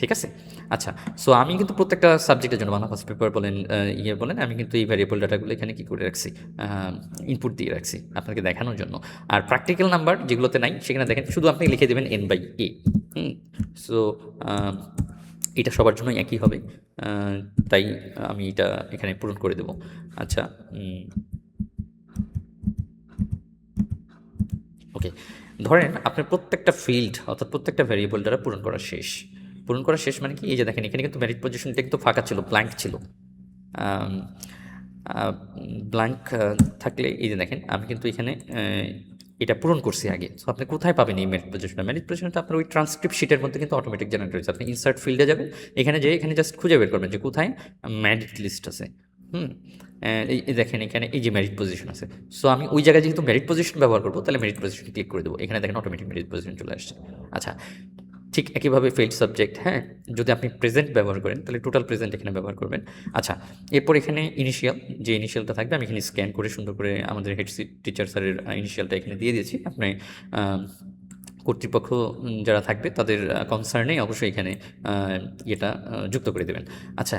ঠিক আছে? আচ্ছা, সো আমি কিন্তু প্রত্যেকটা সাবজেক্টের জন্য বাংলা ফার্স্ট পেপার বলেন বলেন, আমি কিন্তু এই ভ্যারিয়েবল ডাটাগুলো এখানে কী করে রাখছি, ইনপুট দিয়ে রাখছি আপনাকে দেখানোর জন্য। আর প্র্যাকটিক্যাল নাম্বার যেগুলোতে নাই সেখানে দেখেন শুধু আপনি লিখে দেবেন N/A। সো এটা সবার জন্য একই হবে, তাই আমি এটা এখানে পূরণ করে দেব। আচ্ছা, ওকে। ধরেন আপনার প্রত্যেকটা ফিল্ড, অর্থাৎ প্রত্যেকটা ভ্যারিয়েবল দ্বারা পূরণ করা শেষ। পূরণ করা শেষ মানে কি? এই যে দেখেন এখানে কিন্তু মেরিট পজিশনটা কিন্তু ফাঁকা ছিল, ব্ল্যাঙ্ক ছিল। ব্ল্যাঙ্ক থাকলে এই যে দেখেন আমি কিন্তু এখানে এটা পূরণ করছি আগে। সো আপনি কোথায় পাবেন এই মেরিট পজিশনটা? মেরিট পজিশনটা আপনার ওই ট্রান্সক্রিপ্ট শিটের মধ্যে কিন্তু অটোমেটিক জেনারেট হয়েছে। আপনি ইনসার্ট ফিল্ডে যাবেন, এখানে জাস্ট খুঁজে বের করবেন যে কোথায় মেরিট লিস্ট আছে। এই দেখেন এখানে এই যে মেরিট পজিশন আছে। সো আমি ওই জায়গায় যেহেতু মেরিট পজিশন ব্যবহার করবো, তাহলে মেরিট পজিশন ক্লিক করে দেবো। এখানে দেখেন অটোমেটিক মেরিট পজিশন চলে আসছে। আচ্ছা, ঠিক একইভাবে ফেইল্ড সাবজেক্ট, হ্যাঁ, যদি আপনি প্রেজেন্ট ব্যবহার করেন তাহলে টোটাল প্রেজেন্ট এখানে ব্যবহার করবেন। আচ্ছা, এরপর এখানে ইনিশিয়াল, যে ইনিশিয়ালটা থাকবে আমি এখানে স্ক্যান করে সুন্দর করে আমাদের হেড টিচার স্যারের ইনিশিয়ালটা এখানে দিয়ে দিয়েছি। আপনি কর্তৃপক্ষ যারা থাকবে তাদের কনসার্নেই অবশ্যই এখানে এটা যুক্ত করে দেবেন। আচ্ছা,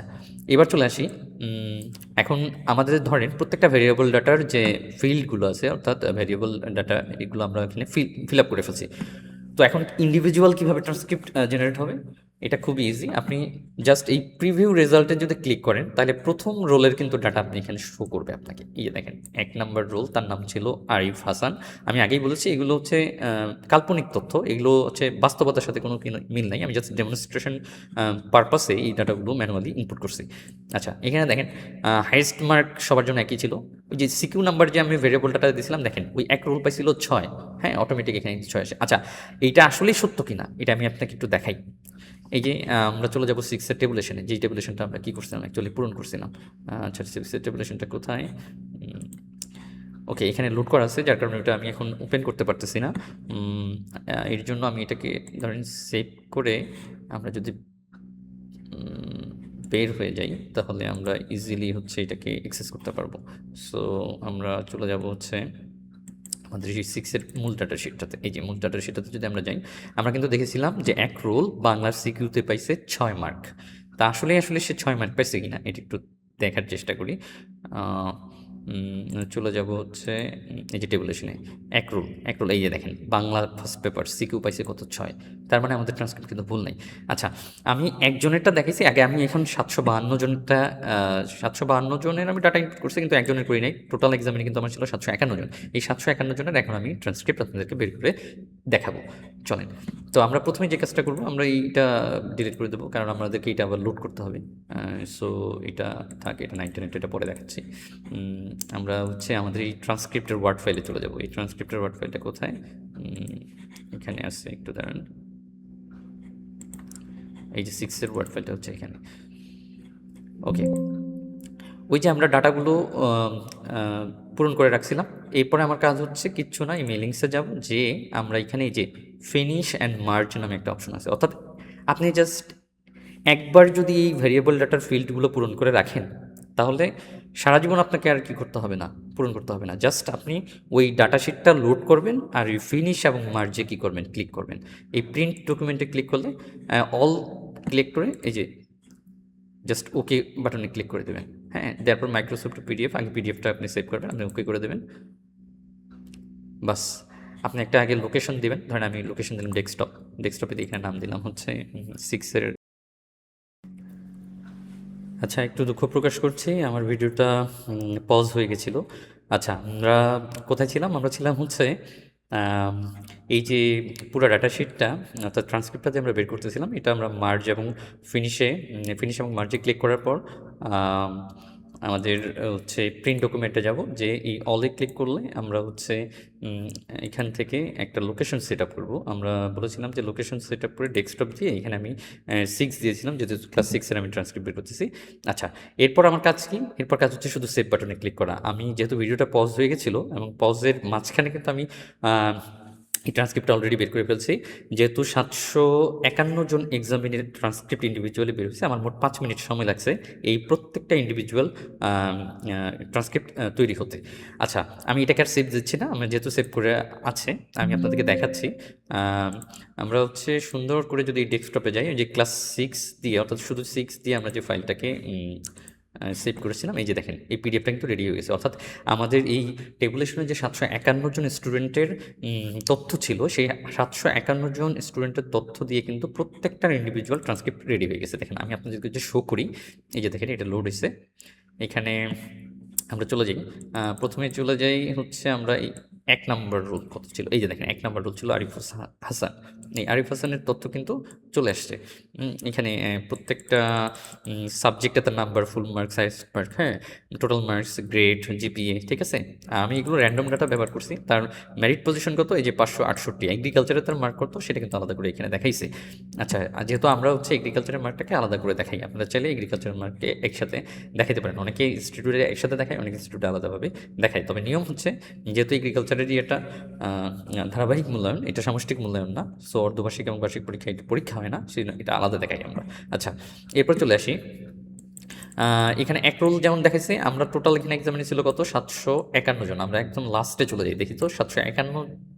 এবার চলে আসি, এখন আমাদের ধরেন প্রত্যেকটা ভেরিয়েবল ডাটার যে ফিল্ডগুলো আছে, অর্থাৎ ভেরিয়েবল ডাটা, এগুলো আমরা এখানে ফিল আপ করে ফেলছি। তো এখন ইন্ডিভিজুয়াল কিভাবে ট্রান্সক্রিপ্ট জেনারেট হবে, এটা খুবই ইজি। আপনি জাস্ট এই প্রিভিউ রেজাল্টে যদি ক্লিক করেন তাহলে প্রথম রোলের কিন্তু ডাটা আপনি এখানে শো করবে আপনাকে। এই যে দেখেন 1 নাম্বার রোল, তার নাম ছিল আরিফ হাসান। আমি আগেই বলেছি এগুলো হচ্ছে কাল্পনিক তথ্য, এগুলো হচ্ছে বাস্তবতার সাথে কোনো মিল নাই। আমি জাস্ট ডেমনস্ট্রেশন পারপাসে এই ডাটাগুলো ম্যানুয়ালি ইনপুট করছি। আচ্ছা, এখানে দেখেন হাইয়েস্ট মার্ক সবার জন্য একই ছিল। ওই যে সিকিউ নাম্বার যে আমি ভেরিয়েবল ডাটা দিয়েছিলাম, দেখেন ওই এক রোল পাইছিল 6। হ্যাঁ, অটোমেটিক এখানে 6 আসে। আচ্ছা, এইটা আসলেই সত্য কিনা এটা আমি আপনাকে একটু দেখাই। এই যে আমরা চলে যাবো 6-এর টেবুলেশনে, যেই টেবুলেশনটা আমরা কী করছিলাম, অ্যাকচুয়ালি পূরণ করছিলাম। আচ্ছা, 6-এর টেবুলেশনটা কোথায়? ওকে, এখানে লোড করা আছে, যার কারণে ওটা আমি এখন ওপেন করতে পারতেছি না। এর জন্য আমি এটাকে ধরেন সেভ করে আমরা যদি বের হয়ে যাই তাহলে আমরা ইজিলি হচ্ছে এটাকে অ্যাক্সেস করতে পারবো। সো আমরা চলে যাব হচ্ছে আমাদের এই 6-এর মূল ডাটা শিটটাতে। এই যে মূল ডাটা শিটটাতে যদি আমরা যাই, আমরা কিন্তু দেখেছিলাম যে এক রোল বাংলার সিকিউতে পাইছে 6 মার্ক। তা আসলে সে 6 মার্ক পাইছে কিনা এটা একটু দেখার চেষ্টা করি। চলে যাব হচ্ছে এই যে টেবুলেশনে এক রোল এই যে দেখেন বাংলা ফার্স্ট পেপার সিকিউ পাইছে কত, 6। তার মানে আমাদের ট্রান্সক্রিপ্ট কিন্তু ভুল নাই। আচ্ছা, আমি একজনেরটা দেখাইছি আগে, আমি এখন 752 জনটা 752 জনের আমি ডাটা ইনপুট করছি, কিন্তু একজনের করি নাই। টোটাল এক্সামিনে কিন্তু আমার ছিল 751 জন। এই 751 জনের এখন আমি ট্রান্সক্রিপ্ট আপনাদেরকে বের করে দেখাবো। চলেন, তো আমরা প্রথমে যে কাজটা করবো, আমরা এইটা ডিলিট করে দেবো, কারণ আমাদেরকে এটা আবার লোড করতে হবে। সো এটা থাকে, এটা 99, এটা পরে দেখাচ্ছি। আমরা হচ্ছে আমাদের এই ট্রান্সক্রিপ্টের ওয়ার্ড ফাইলে চলে যাব। এই ট্রান্সক্রিপ্টের ওয়ার্ড ফাইলটা কোথায়? এখানে আছে, একটু দাঁড়ান। এই যে 6-এর ওয়ার্ড ফাইলটা হচ্ছে এখানে। ওকে, ওই যে আমরা ডাটাগুলো পূরণ করে রাখছিলাম। এরপরে আমার কাজ হচ্ছে কিচ্ছু না, এই মেলিংসে যাব, যে আমরা এখানে এই যে ফিনিশ অ্যান্ড মার্জ নামে একটা অপশন আছে। অর্থাৎ আপনি জাস্ট একবার যদি এই ভ্যারিয়েবল ডাটার ফিল্ডগুলো পূরণ করে রাখেন তাহলে সারা জীবন আপনাকে আর কি করতে হবে না, পূরণ করতে হবে না। জাস্ট আপনি ওই ডাটা শিটটা লোড করবেন আর এই ফিনিশ এবং মার্জে কী করবেন, ক্লিক করবেন। এই প্রিন্ট ডকুমেন্টে ক্লিক করলে অল ক্লিক করে এই যে জাস্ট ওকে বাটনে ক্লিক করে দেবেন। হ্যাঁ, তারপর মাইক্রোসফট পিডিএফ, আগে পিডিএফটা আপনি সেভ করবেন, আপনি ওকে করে দেবেন। বাস, আপনি একটা আগে লোকেশন দেবেন। ধরেন আমি লোকেশন দিলাম ডেস্কটপে দিয়ে এখানে নাম দিলাম হচ্ছে 6-এর। আচ্ছা, একটু দুঃখ প্রকাশ করছি, আমার ভিডিওটা পজ হয়ে গেছিলো। আচ্ছা, আমরা কোথায় ছিলাম? আমরা ছিলাম হচ্ছে এই যে পুরো ডাটা শিটটা, অর্থাৎ ট্রান্সক্রিপ্টটা যে আমরা বের করতেছিলাম, এটা আমরা মার্জ এবং ফিনিশ এবং মার্জে ক্লিক করার পর আমাদের হচ্ছে প্রিন্ট ডকুমেন্টে যাব, যে এই অলে ক্লিক করলে আমরা হচ্ছে এখান থেকে একটা লোকেশন সেট আপ করবো। আমরা বলেছিলাম যে লোকেশন সেট আপ করে ডেস্কটপ দিয়ে এখানে আমি 6 দিয়েছিলাম, যেহেতু ক্লাস 6-এর আমি ট্রান্সক্রিপ্ট বের করতেছি। আচ্ছা, এরপর আমার কাজ কি? এরপর কাজ হচ্ছে শুধু সেভ বাটনে ক্লিক করা। আমি যেহেতু ভিডিওটা পজ হয়ে গেছিলো এবং পজের মাঝখানে কিন্তু আমি এই ট্রান্সক্রিপ্টটা অলরেডি বের করে ফেলছি। যেহেতু 751 জন এক্সামিনের ট্রান্সক্রিপ্ট ইন্ডিভিজুয়ালি বের হয়েছে, আমার মোট 5 মিনিট সময় লাগছে এই প্রত্যেকটা ইন্ডিভিজুয়াল ট্রান্সক্রিপ্ট তৈরি হতে। আচ্ছা, আমি এটাকে আর সেভ দিচ্ছি না, আমি যেহেতু সেভ করে আছে আমি আপনাদেরকে দেখাচ্ছি। আমরা হচ্ছে সুন্দর করে যদি ডেস্কটপে যাই, যে ক্লাস 6 দিয়ে, অর্থাৎ শুধু 6 দিয়ে আমরা যে ফাইলটাকে সেভ করেছিলাম, এই যে দেখেন এই পিডিএফটা কিন্তু রেডি হয়ে গেছে। অর্থাৎ আমাদের এই টেবুলেশনে যে 751 জন স্টুডেন্টের তথ্য ছিল, সেই 751 জন স্টুডেন্টের তথ্য দিয়ে কিন্তু প্রত্যেকটার ইন্ডিভিজুয়াল ট্রান্সক্রিপ্ট রেডি হয়ে গেছে। দেখেন আমি আপনাদেরকে যে শো করি, এই যে দেখেন এটা লোড হয়েছে। এখানে আমরা চলে যাই, প্রথমে চলে যাই হচ্ছে আমরা এই 1 নম্বর রোল কত ছিল, এই যে দেখেন 1 নম্বর রোল ছিল আরিফ হাসান। এই আরিফ হাসানের তথ্য কিন্তু চলে আসছে এখানে। প্রত্যেকটা সাবজেক্টে তার number, full marks, highest mark, হ্যাঁ, টোটাল মার্কস, গ্রেড, জিপিএ, ঠিক আছে। আমি এগুলো র্যান্ডম ডাটা ব্যবহার করছি। তার মেরিট পজিশন কত, এই যে 568। এগ্রিকালচারে তার মার্ক কত সেটা কিন্তু আলাদা করে এখানে দেখাইছে। আচ্ছা, যেহেতু আমরা হচ্ছে এগ্রিকালচারের মার্কটাকে আলাদা করে দেখাই, আপনারা চাইলে এগ্রিকালচারের মার্ককে একসাথে দেখাতে পারেন। অনেকে ইনস্টিটিউটে একসাথে দেখায়, অনেক ইনস্টিটিউটে আলাদাভাবে দেখায়। তবে নিয়ম হচ্ছে, যেহেতু এগ্রিকালচারেরই এটা ধারাবাহিক মূল্যায়ন, এটা সামষ্টিক মূল্যায়ন না, সো অর্ধবার্ষিক এবং বার্ষিক পরীক্ষা এটা পরীক্ষা হয় না, সেই এটা আলাদা দেখাই আমরা। আচ্ছা, এরপর চলে আসি, এখানে এক রোল যেমন দেখাইছে, আমরা টোটাল এখানে এক্সামিনে ছিল কত, 751 জন। আমরা একদম লাস্টে চলে যাই, দেখি তো 751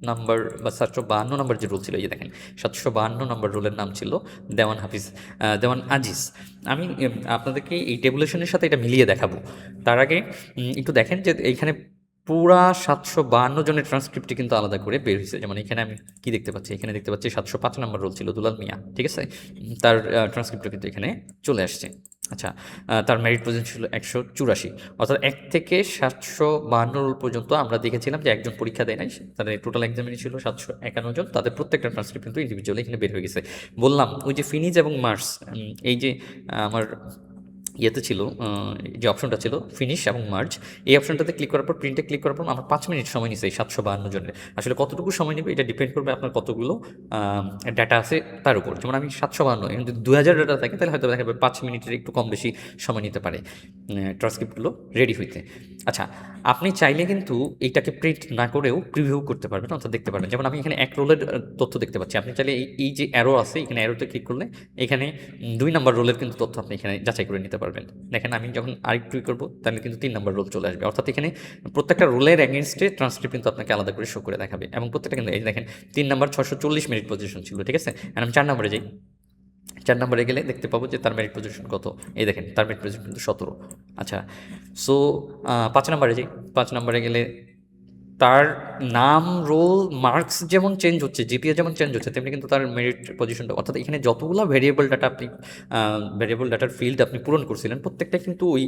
নাম্বার বা 752 নাম্বার যে রোল ছিল, এই যে দেখেন 752 নাম্বার রোলের নাম ছিল দেওয়ান আজিজ। আমি আপনাদেরকে এই টেবুলেশনের সাথে এটা মিলিয়ে দেখাবো। তার আগে একটু দেখেন যে এইখানে পুরা 752 জনের ট্রান্সক্রিপ্টটি কিন্তু আলাদা করে বের হয়েছে। যেমন এখানে আমি কি দেখতে পাচ্ছি? এখানে দেখতে পাচ্ছি ৭০৫ নম্বর রোল ছিল দুলাল মিয়া। ঠিক আছে? তার ট্রান্সক্রিপ্টও কিন্তু এখানে চলে আসছে। আচ্ছা, তার মেরিট পজিশন ছিল ১৮৪। অর্থাৎ ১ থেকে ৭৫২ রোল পর্যন্ত আমরা দেখেছিলাম যে একজন পরীক্ষা দেয় নাই। তাদের টোটাল এক্সামিনে ছিল ৭৫১ জন। তাদের প্রত্যেকটা ট্রান্সক্রিপ্ট কিন্তু ইন্ডিভিজুয়ালি এখানে বের হয়ে গেছে। বললাম ওই যে ফিনিজ এবং মার্স, এই যে আমার ইয়েতে ছিল, যে অপশনটা ছিল ফিনিশ এবং মার্জ, এই অপশনটাতে ক্লিক করার পর প্রিন্টে ক্লিক করার পর আমার ৫ মিনিট সময় নিচ্ছে এই ৭৫২ জনের। আসলে কতটুকু সময় নেবে এটা ডিপেন্ড করবে আপনার কতগুলো ডাটা আছে তার উপর। যেমন আমি ৭৫২, এখন যদি ২০০০ ডাটা থাকে তাহলে হয়তো দেখা যাবে ৫ মিনিটের একটু কম বেশি সময় নিতে পারে ট্রান্সক্রিপ্টগুলো রেডি হইতে। আচ্ছা, আপনি চাইলে কিন্তু এইটাকে প্রিন্ট না করেও প্রিভিউ করতে পারবেন, অর্থাৎ দেখতে পারবেন। যেমন আমি এখানে ১ রোলের তথ্য দেখতে পাচ্ছি। আপনি চাইলে এই যে অ্যারো আছে, এখানে অ্যারোতে ক্লিক করলে এখানে ২ নাম্বার রোলের কিন্তু তথ্য আপনি এখানে যাচাই করে নিতে পারবেন। দেখেন আমি যখন আরেকটু করবো তাহলে কিন্তু ৩ নাম্বার রোল চলে আসবে। অর্থাৎ এখানে প্রত্যেকটা রোলের এগেনস্টে ট্রান্সক্রিপ্ট কিন্তু আপনাকে আলাদা করে শো করে দেখাবে, এবং প্রত্যেকটা কিন্তু এই দেখেন ৩ নাম্বার ৬৪০ মিনিট পজিশন ছিল। ঠিক আছে? আর আমি ৪ নাম্বারে যাই। ৪ নম্বরে গেলে দেখতে পাবো যে তার মেরিট পজিশন কত। এই দেখেন তার মেরিট পজিশন কিন্তু ১৭। আচ্ছা, সো ৫ নম্বরে যাই। ৫ নম্বরে গেলে তার নাম, রোল, মার্কস যেমন চেঞ্জ হচ্ছে, জিপিএ যেমন চেঞ্জ হচ্ছে, তেমনি কিন্তু তার মেরিট পজিশনটা, অর্থাৎ এখানে যতগুলো ভেরিয়েবল ডাটা আপনি ভেরিয়েবল ডাটার ফিল্ড আপনি পূরণ করছিলেন প্রত্যেকটা কিন্তু ওই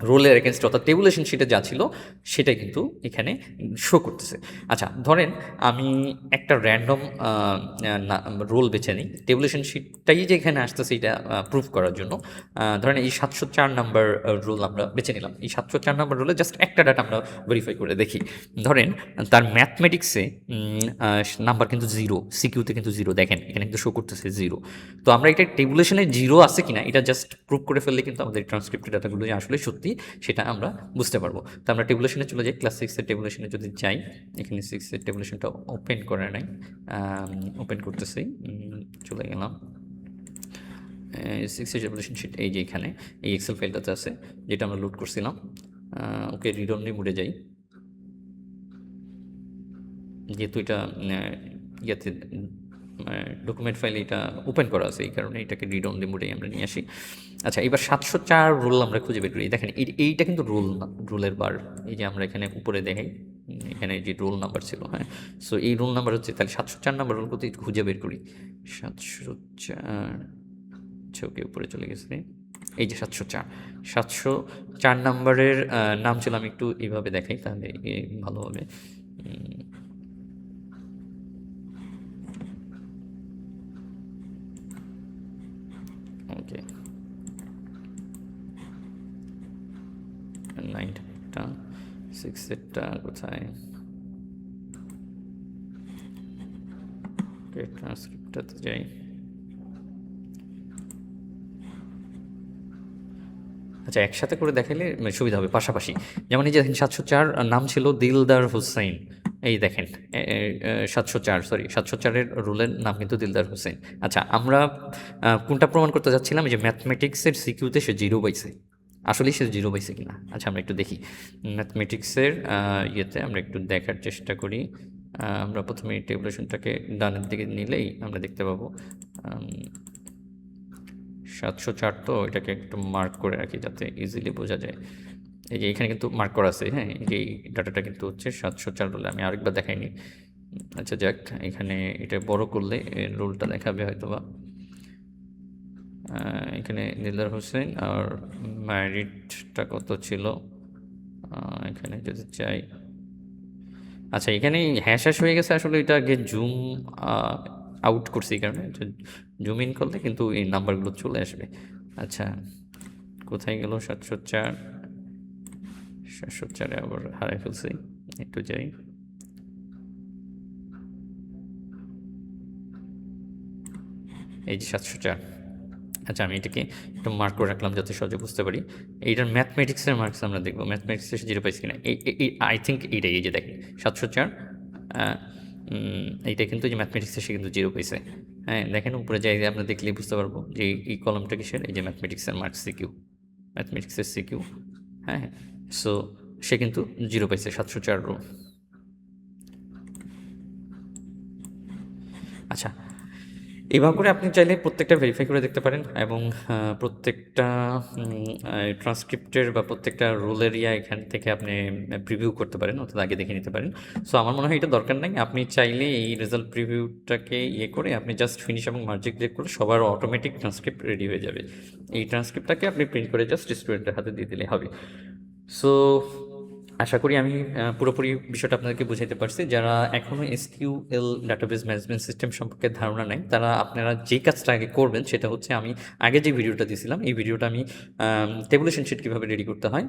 রোলের এগেনস্ট, অর্থাৎ টেবুলেশন শিটে যা ছিল সেটাই কিন্তু এখানে শো করতেছে। আচ্ছা, ধরেন আমি একটা র্যান্ডম রোল বেছে নিই, টেবুলেশন শিটটাই যে এখানে আসতেছে এটা প্রুভ করার জন্য। ধরেন এই ৭০৪ নাম্বার রোল আমরা বেছে নিলাম। এই ৭০৪ নাম্বার রোলে জাস্ট একটা ডাটা আমরা ভেরিফাই করে দেখি। ধরেন তার ম্যাথমেটিক্সে নাম্বার কিন্তু 0, সিকিউতে কিন্তু 0, দেখেন এখানে কিন্তু শো করতেছে 0। তো আমরা এটা টেবুলেশনে 0 আছে কিনা এটা জাস্ট প্রুভ করে ফেললে কিন্তু আমাদের ট্রান্সক্রিপ্টের ডাটাগুলো যে আসলে সত্যি সেটা আমরা বুঝতে পারবো। তো আমরা টেবুলেশনে চলে যাই। ক্লাস 6 এর টেবুলেশনে যদি যাই, এখানে 6 এর টেবুলেশনটা ওপেন করে নাই, ওপেন করতেছি, চলে গেলাম 6 এর টেবুলেশন শিট। এই যে এখানে এই এক্সেল ফাইলটাতে আছে যেটা আমরা লোড করছিলাম। ওকে, রিড অনলি মোডে যাই, যেহেতু এটা ইয়াতে ডকুমেন্ট ফাইলে এটা ওপেন করা আছে, এই কারণে এটাকে রিড অনলি মোডেই আমরা নিয়ে আসি। আচ্ছা, এবার ৭০৪ রোল আমরা খুঁজে বের করি। দেখেন এইটা কিন্তু রোল না, রোলের বার। এই যে আমরা এখানে উপরে দেখাই, এখানে যে রোল নাম্বার ছিল, হ্যাঁ, সো এই রোল নাম্বার হচ্ছে, তাহলে ৭০৪ নাম্বার রোল কোথায় খুঁজে বের করি। ৭০৪, আচ্ছা ওকে, উপরে চলে গেছে। এই যে ৭০৪, ৭০৪ নাম্বারের নাম ছিল, আমি একটু এইভাবে দেখাই তাহলে ভালো হবে। ওকে, 9টা 6এরটা কোথায়? ওকে, ট্রান্সক্রিপ্টটাতে যাই। আচ্ছা, একসাথে করে দেখাইলে সুবিধা হবে পাশাপাশি। যেমন এই যে দেখেন ৭০৪ নাম ছিল দিলদার হোসেন। এই দেখেন ৭০৪, সরি ৭০৪-এর রোলের নাম কিন্তু দিলদার হোসেন। আচ্ছা, আমরা কোনটা প্রমাণ করতে যাচ্ছিলাম? যে ম্যাথমেটিক্সের সিকিউতে সে 0 পাইছে। আসলেই সে 0 পাইছে কিনা? আচ্ছা, আমরা একটু দেখি। ম্যাথমেটিক্সের ইয়েতে আমরা একটু দেখার চেষ্টা করি। আমরা প্রথমে এই টেবুলেশনটাকে ডানের দিকে নিলেই আমরা দেখতে পাবো ৭০৪, তো এটাকে একটু মার্ক করে রাখি যাতে ইজিলি বোঝা যায়। এই যে এখানে কিন্তু মার্ক করা আছে, হ্যাঁ, এই যে ডাটাটা কিন্তু হচ্ছে ৭০৪ বলে, আমি আরেকবার দেখাইনি। আচ্ছা যাক, এখানে এটা বড় করলে রোলটা দেখাবে হয়তো বা। এখানে দিলদার হোসেন আর ম্যারিটটা কত ছিল এখানে যদি চাই। আচ্ছা, এখানে হ্যাশ হ্যাশ হয়ে গেছে, আসলে এটা আগে জুম আউট করছি, এই কারণে জুম ইন করলে কিন্তু এই নাম্বারগুলো চলে আসবে। আচ্ছা, কোথায় গেল ৭০৪? ৭০৪-এ আবার হারাই ফেলছি, একটু যাই। এই যে ৭০৪। আচ্ছা, আমি এটাকে একটু মার্ক করে রাখলাম যাতে সহজে বুঝতে পারি। এইটার ম্যাথমেটিক্সের মার্কস আমরা দেখবো, ম্যাথমেটিক্সে 0 পাইছি কিনা। আই থিঙ্ক এইটাই, এই যে দেখেন ৭০৪, এইটা কিন্তু যে ম্যাথমেটিক্সে সে কিন্তু 0 পাইছে। হ্যাঁ, দেখেন উপরে যাই আমরা দেখলেই বুঝতে পারবো যে এই কলমটা কিসের। এই যে ম্যাথমেটিক্সের মার্কস সিকিউ, ম্যাথমেটিক্সের সিকিউ, হ্যাঁ, সো সে কিন্তু 0 পাইছে ৭০৪ রো। আচ্ছা, এভাবে করে আপনি চাইলে প্রত্যেকটা ভেরিফাই করে দেখতে পারেন এবং প্রত্যেকটা ট্রান্সক্রিপ্টের বা প্রত্যেকটা রোল এরিয়া এখান থেকে আপনি প্রিভিউ করতে পারেন, অর্থাৎ আগে দেখে নিতে পারেন। সো আমার মনে হয় এটা দরকার নাই। আপনি চাইলে এই রেজাল্ট প্রিভিউটাকে করে আপনি জাস্ট ফিনিশ এবং মার্জিক ক্লিক করে সবার অটোমেটিক ট্রান্সক্রিপ্ট রেডি হয়ে যাবে। এই ট্রান্সক্রিপ্টটাকে আপনি প্রিন্ট করে জাস্ট স্টুডেন্টের হাতে দিয়ে দিলে হবে। সো আশা করি আমি পুরোপুরি বিষয়টা আপনাদেরকে বুঝাইতে পারছি। যারা এখনও এসকিউএল ডাটাবেস ম্যানেজমেন্ট সিস্টেম সম্পর্কে ধারণা নেই, তারা আপনারা যে কাজটা আগে করবেন সেটা হচ্ছে, আমি আগে যে ভিডিওটা দিয়েছিলাম এই ভিডিওটা আমি টেবুলেশন শিট কীভাবে রেডি করতে হয়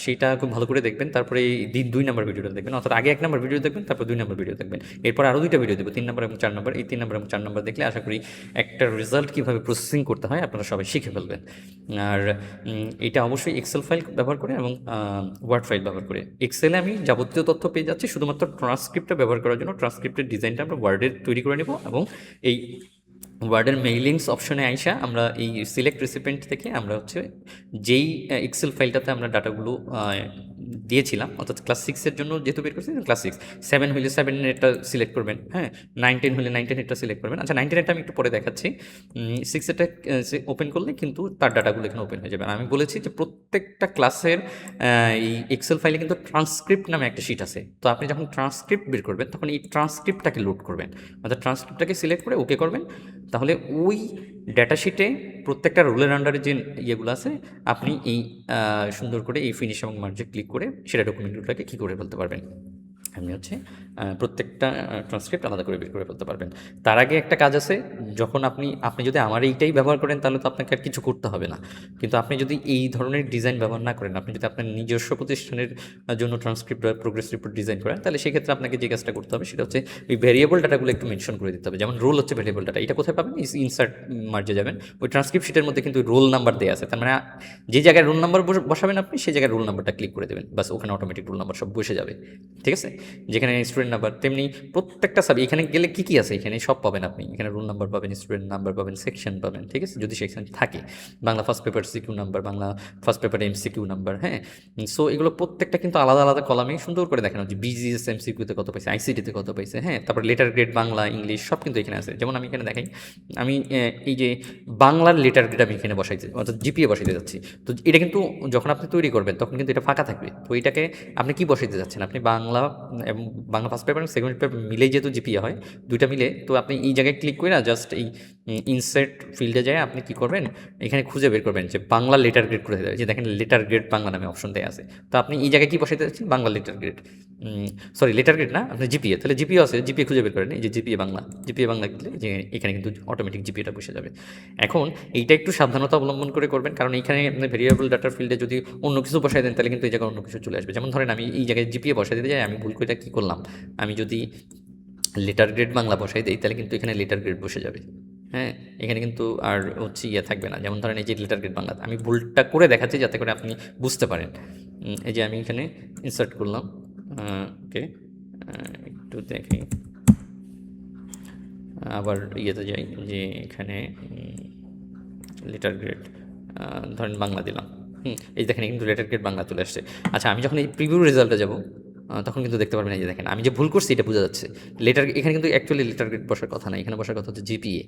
সেটা খুব ভালো করে দেখবেন। তারপরে এই 2 নম্বর ভিডিওটা দেখবেন, অর্থাৎ আগে 1 নম্বর ভিডিও দেখবেন, তারপর 2 নম্বর ভিডিও দেখবেন। এরপর আরও 2টা ভিডিও দেবো, 3 নম্বর এবং 4 নম্বর। এই 3 নম্বর এবং 4 নম্বর দেখলে আশা করি একটা রেজাল্ট কীভাবে প্রসেসিং করতে হয় আপনারা সবাই শিখে ফেলবেন। আর এটা অবশ্যই এক্সেল ফাইল ব্যবহার করে এবং ওয়ার্ড ফাইল ব্যবহার করে। এক্সেলে আমি যাবতীয় তথ্য পেয়ে যাচ্ছি, শুধুমাত্র ট্রান্সক্রিপ্টটা ব্যবহার করার জন্য ট্রান্সক্রিপ্টের ডিজাইনটা আমরা ওয়ার্ডে তৈরি করে নেব এবং এই ওয়ার্ডের মেইলিংস অপশনে আইসা আমরা এই সিলেক্ট রেসিপিয়েন্ট থেকে আমরা হচ্ছে যেই এক্সেল ফাইলটাতে আমরা ডাটাগুলো দিয়েছিলাম, অর্থাৎ ক্লাস 6-এর জন্য যেহেতু বের করছি ক্লাস 6, 7 হলে 7-এরটা সিলেক্ট করবেন, হ্যাঁ 9, 10 হলে 9-10-এরটা সিলেক্ট করবেন। আচ্ছা 9-10-এরটা আমি একটু পরে দেখাচ্ছি। 6-এরটা ওপেন করলে কিন্তু তার ডাটাগুলো এখানে ওপেন হয়ে যাবে। আমি বলেছি যে প্রত্যেকটা ক্লাসের এই এক্সেল ফাইলে কিন্তু ট্রান্সক্রিপ্ট নামে একটা শিট আছে। তো আপনি যখন ট্রান্সক্রিপ্ট বের করবেন তখন এই ট্রান্সক্রিপ্টটাকে লোড করবেন, অর্থাৎ ট্রান্সক্রিপ্টটাকে সিলেক্ট করে ওকে করবেন। তাহলে ওই ডেটা শিটে প্রত্যেকটা রোলের আন্ডারে যে ইয়েগুলো আছে আপনি এই সুন্দর করে এই ফিনিশ এবং মার্জে ক্লিক করে সেটা ডকুমেন্টগুলোকে কী করে ফেলতে পারবেন। আপনি হচ্ছে প্রত্যেকটা ট্রান্সক্রিপ্ট আলাদা করে বের করে ফেলতে পারবেন। তার আগে একটা কাজ আছে, যখন আপনি যদি আমার এইটাই ব্যবহার করেন তাহলে তো আপনাকে আর কিছু করতে হবে না। কিন্তু আপনি যদি এই ধরনের ডিজাইন ব্যবহার না করেন, আপনি যদি আপনার নিজস্ব প্রতিষ্ঠানের জন্য ট্রান্সক্রিপ্ট বা প্রোগ্রেস রিপোর্ট ডিজাইন করেন, তাহলে সেক্ষেত্রে আপনাকে যে কাজটা করতে হবে সেটা হচ্ছে ওই ভেরিয়েবল ডাটাগুলো একটু মেনশন করে দিতে হবে। যেমন রোল হচ্ছে ভেরিয়েবল ডাটা, এটা কোথায় পাবেন? ইনসার্ট মার্জে যাবেন, ওই ট্রান্সক্রিপ্ট শিটের মধ্যে কিন্তু রোল নাম্বার দেওয়া আছে। তার মানে যে জায়গায় রোল নাম্বার বসাবেন আপনি সেই জায়গায় রোল নাম্বারটা ক্লিক করে দেবেন, বাস ওখানে অটোমেটিক রোল নাম্বার সব বসে যাবে। ঠিক আছে? যেখানে স্টুডেন্ট নাম্বার, তেমনি প্রত্যেকটা এখানে গেলে কী কী আছে এখানে সব পাবেন আপনি। এখানে রোল নাম্বার পাবেন, স্টুডেন্ট নাম্বার পাবেন, সেকশন পাবেন, ঠিক আছে, যদি সেকশন থাকে, Bangla first paper CQ number, Bangla first paper MCQ number, হ্যাঁ। সো এগুলো প্রত্যেকটা কিন্তু আলাদা আলাদা কলামে সুন্দর করে দেখানো হচ্ছে, বিজিএস এমসিকিউতে কত পাইছে, আইসিটিতে কত পাইছে, হ্যাঁ। তারপর লেটার গ্রেড বাংলা, ইংলিশ সব কিন্তু এখানে আছে। যেমন আমি এখানে দেখাই, আমি এই যে বাংলার লেটার গ্রেড আমি এখানে বসাইছি, অর্থাৎ জিপিএ বসাইতে যাচ্ছি। তো এটা কিন্তু যখন আপনি তৈরি করবেন তখন কিন্তু এটা ফাঁকা থাকবে। তো এটাকে আপনি কি বসাইতে যাচ্ছেন, আপনি বাংলা এবং বাংলা ফার্স্ট পেপার এবং সেকেন্ড পেপার মিলেই যেহেতু জিপিএ হয়, দুইটা মিলে, তো আপনি এই জায়গায় ক্লিক করে না জাস্ট এই ইনসার্ট ফিল্ডে যায় আপনি কি করবেন, এখানে খুঁজে বের করবেন যে বাংলা লেটার গ্রেড করে দেয়, যে দেখেন লেটার গ্রেড বাংলা নামে অপশন দেওয়া আছে। তো আপনি এই জায়গায় কি বসাইতে যাচ্ছেন, Bangla letter grade, sorry letter grade না, আপনি জিপিএ, তাহলে জিপিএ আছে, জিপিএ খুঁজে বের করেন, এই যে জিপিএ বাংলা, জিপিএ বাংলা দিলে যে এখানে কিন্তু অটোমেটিক জিপিএটা বসে যাবে। এখন এইটা একটু সাবধানতা অবলম্বন করে করবেন, কারণ এইখানে আপনি ভেরিয়েবল ডাটার ফিল্ডে যদি অন্য কিছু বসাই দেন তাহলে কিন্তু এই জায়গায় অন্য কিছু চলে আসবে। যেমন ধরেন আমি এই জায়গায় জিপিএ বসাই দিতে যাই, আমি ভুল করে কী করলাম, আমি যদি লেটার গ্রেড বাংলা বসাই দেই তাহলে কিন্তু এখানে লেটার গ্রেড বসে যাবে, হ্যাঁ। এখানে কিন্তু আর হচ্ছে থাকবে না। যেমন ধরেন এই যে লেটার গ্রেড বাংলা, আমি ভুলটা করে দেখাচ্ছি যাতে করে আপনি বুঝতে পারেন। এই যে আমি এখানে ইনসার্ট করলাম, ওকে, একটু দেখি, আবার ইয়েতে যাই, যে এখানে লেটার গ্রেড ধরেন বাংলা দিলাম, এই দেখেন কিন্তু লেটার গ্রেড বাংলা চলে আসছে। আচ্ছা আমি যখন এই প্রিভিউ রেজাল্টে যাব তখন কিন্তু দেখতে পারবেন, এই যে দেখেন আমি যে ভুল করছি এটা বোঝা যাচ্ছে। এখানে কিন্তু অ্যাকচুয়ালি লেটার গ্রেড বসার কথা না, এখানে বসার কথা হচ্ছে জিপিএ।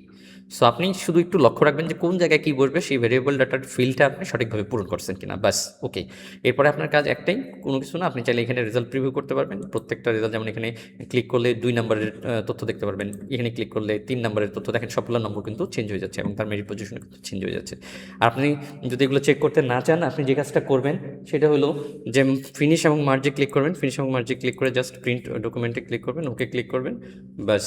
সো আপনি শুধু একটু লক্ষ্য রাখবেন যে কোন জায়গায় কী বসবে, সেই ভেরিয়েবল ডাটার ফিল্ডটা আপনি সঠিকভাবে পূরণ করছেন কিনা, বাস ওকে। এরপরে আপনার কাজ একটাই, কোনো কিছু না, আপনি চাইলে এখানে রেজাল্ট প্রিভিউ করতে পারবেন প্রত্যেকটা রেজাল্ট। যেমন এখানে ক্লিক করলে 2 নম্বরের তথ্য দেখতে পারবেন, এখানে ক্লিক করলে 3 নম্বরের তথ্য, দেখেন সবগুলো নম্বর কিন্তু চেঞ্জ হয়ে যাচ্ছে এবং তার মেরিট পজিশন কিন্তু চেঞ্জ হয়ে যাচ্ছে। আর আপনি যদি এগুলো চেক করতে না চান, আপনি যে কাজটা করবেন সেটা হলো যে ফিনিশ এবং মার্জে ক্লিক করবেন, ফিনিশ এবং মার্জে ক্লিক করে জাস্ট প্রিন্ট ডকুমেন্টে ক্লিক করবেন, ওকে ক্লিক করবেন, বাস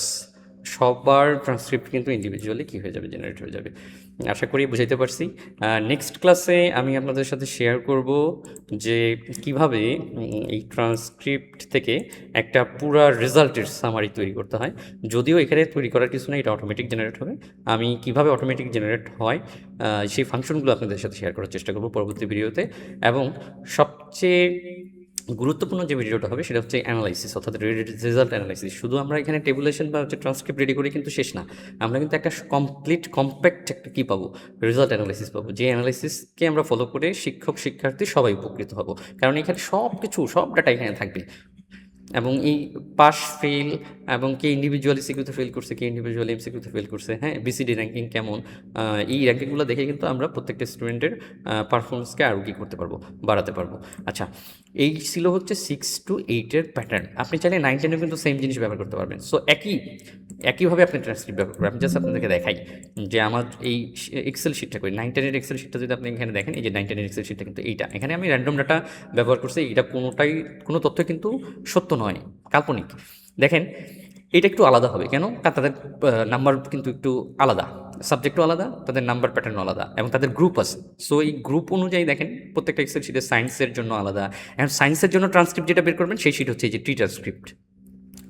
সবার ট্রান্সক্রিপ্ট কিন্তু ইন্ডিভিজুয়ালি কী হয়ে যাবে, জেনারেট হয়ে যাবে। আশা করি বুঝাইতে পারছি। নেক্সট ক্লাসে আমি আপনাদের সাথে শেয়ার করব যে কিভাবে এই ট্রান্সক্রিপ্ট থেকে একটা পুরা রেজাল্টের সামারি তৈরি করতে হয়। যদিও এখানে তৈরি করার কিছু না, এটা অটোমেটিক জেনারেট হবে। আমি কিভাবে অটোমেটিক জেনারেট হয় সেই ফাংশনগুলো আপনাদের সাথে শেয়ার করার চেষ্টা করব পরবর্তী ভিডিওতে। এবং সবচেয়ে গুরুত্বপূর্ণ যে ভিডিওটা হবে সেটা হচ্ছে অ্যানালাইসিস, অর্থাৎ রেজাল্ট অ্যানালাইসিস। শুধু আমরা এখানে টেবুলেশন বা হচ্ছে ট্রান্সক্রিপ্ট রেডি করি কিন্তু শেষ না, আমরা কিন্তু একটা কম্প্যাক্ট একটা কী পাবো, রেজাল্ট অ্যানালাইসিস পাবো। যে অ্যানালাইসিসকে আমরা ফলো করে শিক্ষক শিক্ষার্থী সবাই উপকৃত হব, কারণ এখানে সব ডাটা এখানে থাকবে। এবং এই পাস ফেল এবং কে ইন্ডিভিজুয়ালি সিকিউতে ফেল করছে, কে ইন্ডিভিজুয়ালি এমসিকিউতে ফেল করছে, হ্যাঁ, বিসিডি র্যাঙ্কিং কেমন, এই র্যাঙ্কিংগুলো দেখে কিন্তু আমরা প্রত্যেকটা স্টুডেন্টের পারফরমেন্সকে আরও কী করতে পারবো, বাড়াতে পারবো। আচ্ছা, এই ছিল হচ্ছে 6 to 8-এর প্যাটার্ন। আপনি চাইলে 9-10-এও কিন্তু সেম জিনিস ব্যবহার করতে পারবেন। সো একইভাবে আপনি ট্রান্সক্রিপ্ট ব্যবহার করবেন। আমি জাস্ট আপনাদেরকে দেখাই যে আমার এই এক্সেল শিটটা করি, 9-10-এর এক্সেল শিটটা যদি আপনি এখানে দেখেন, এই যে 9-10-এর এক্সেল শিটটা কিন্তু এইটা, এখানে আমি র্যান্ডম ডাটা ব্যবহার করছি। এটা কোনো তথ্য কিন্তু সত্য নয়, কাল্পনিক। দেখেন, এটা একটু আলাদা হবে কেন? কারণ তাদের নাম্বার কিন্তু একটু আলাদা, সাবজেক্টও আলাদা, তাদের নাম্বার প্যাটার্নও আলাদা, এবং তাদের গ্রুপ আছে। সো এই গ্রুপ অনুযায়ী দেখেন প্রত্যেকটা এক্সেল শিটে সায়েন্সের জন্য আলাদা। এখন সায়েন্সের জন্য ট্রান্সক্রিপ্ট যেটা বের করবেন সেই শিট হচ্ছে এই যে টি ট্রান্সক্রিপ্ট,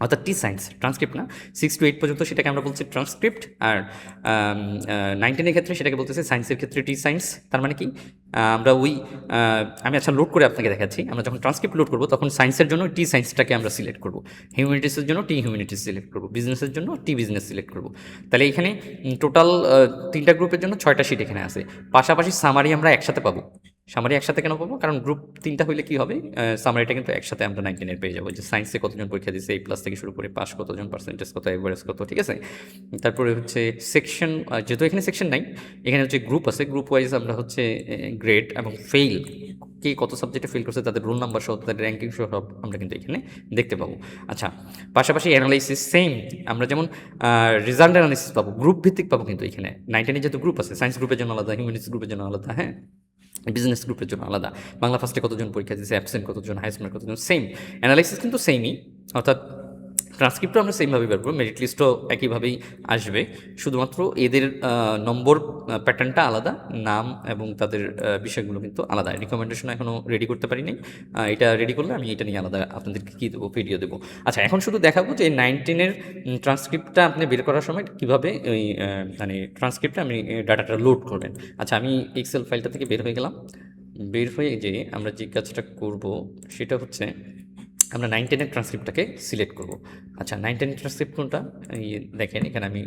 অর্থাৎ টি সায়েন্স ট্রান্সক্রিপ্ট না, 6 to 8 পর্যন্ত সেটাকে আমরা বলছি ট্রান্সক্রিপ্ট। আর 9-10-এর ক্ষেত্রে সেটাকে বলতেছে সায়েন্সের ক্ষেত্রে টি সায়েন্স। তার মানে কি, আমরা ওই আমি আচ্ছা লোড করে আপনাকে দেখাচ্ছি। আমরা যখন ট্রান্সক্রিপ্ট লোড করবো তখন সায়েন্সের জন্য টি সায়েন্সটাকে আমরা সিলেক্ট করবো, হিউম্যানিটিসের জন্য টি হিউম্যানিটিস সিলেক্ট করবো, বিজনেসের জন্য টি বিজনেস সিলেক্ট করবো। তাহলে এখানে টোটাল 3টা গ্রুপের জন্য 6টা শিট এখানে আছে। পাশাপাশি সামারি আমরা একসাথে পাবো। সামারি একসাথে কেন পাবো? কারণ গ্রুপ 3টা হইলে কি হবে, সামারিটা কিন্তু একসাথে আমরা 9-10-এর পেয়ে যাবো, যে সায়েন্সে কতজন পরীক্ষা দিচ্ছে, এই প্লাস থেকে শুরু করে পাস কতজন, পার্সেন্টেজ কত, এভারেজ কত, ঠিক আছে। তারপরে হচ্ছে সেকশন, যেহেতু এখানে সেকশন নাই, এখানে হচ্ছে গ্রুপ আছে, গ্রুপ ওয়াইজ আমরা হচ্ছে গ্রেড এবং ফেল, কে কত সাবজেক্টে ফেল করছে তাদের রোল নাম্বার সহ, তাদের র্যাঙ্কিং সহ সব আমরা কিন্তু এখানে দেখতে পাবো। আচ্ছা, পাশাপাশি অ্যানালাইসিস সেম, আমরা যেমন রেজাল্ট অ্যানালাইসিস পাবো, গ্রুপ ভিত্তিক পাবো কিন্তু এখানে 9-10-এ যেহেতু গ্রুপ আছে, সায়েন্স গ্রুপের জন্য আলাদা, হিউম্যানিটিস গ্রুপের জন্য আলাদা, হ্যাঁ, বিজনেস গ্রুপের জন্য আলাদা, বাংলা ফার্স্টে কতজন পরীক্ষা দিচ্ছে, অ্যাবসেন্ট কতজন, হাইস্ট মার্ক কতজন, সেম অ্যানালাইসিস কিন্তু সেমই, অর্থাৎ ট্রান্সক্রিপ্টও আমরা সেমভাবেই বের করবো, মেরিট লিস্টও একইভাবেই আসবে, শুধুমাত্র এদের নম্বর প্যাটার্নটা আলাদা, নাম এবং তাদের বিষয়গুলো কিন্তু আলাদা। রিকমেন্ডেশন এখনও রেডি করতে পারিনি, এটা রেডি করলে আমি এটা নিয়ে আলাদা আপনাদেরকে কী দেবো, ভিডিও দেবো। আচ্ছা, এখন শুধু দেখাবো যে 9-10-এর ট্রান্সক্রিপ্টটা আপনি বের করার সময় কীভাবে ওই মানে ট্রান্সক্রিপ্টে আপনি ডাটাটা লোড করবেন। আচ্ছা, আমি এক্সেল ফাইলটা থেকে বের হয়ে গেলাম। বের হয়ে যে আমরা যে কাজটা করব সেটা হচ্ছে আমরা 9-10-এর ট্রান্সক্রিপ্টটাকে সিলেক্ট করব। আচ্ছা, 9-10 ট্রান্সক্রিপ্ট কোনটা? এই দেখেন এখানে আমি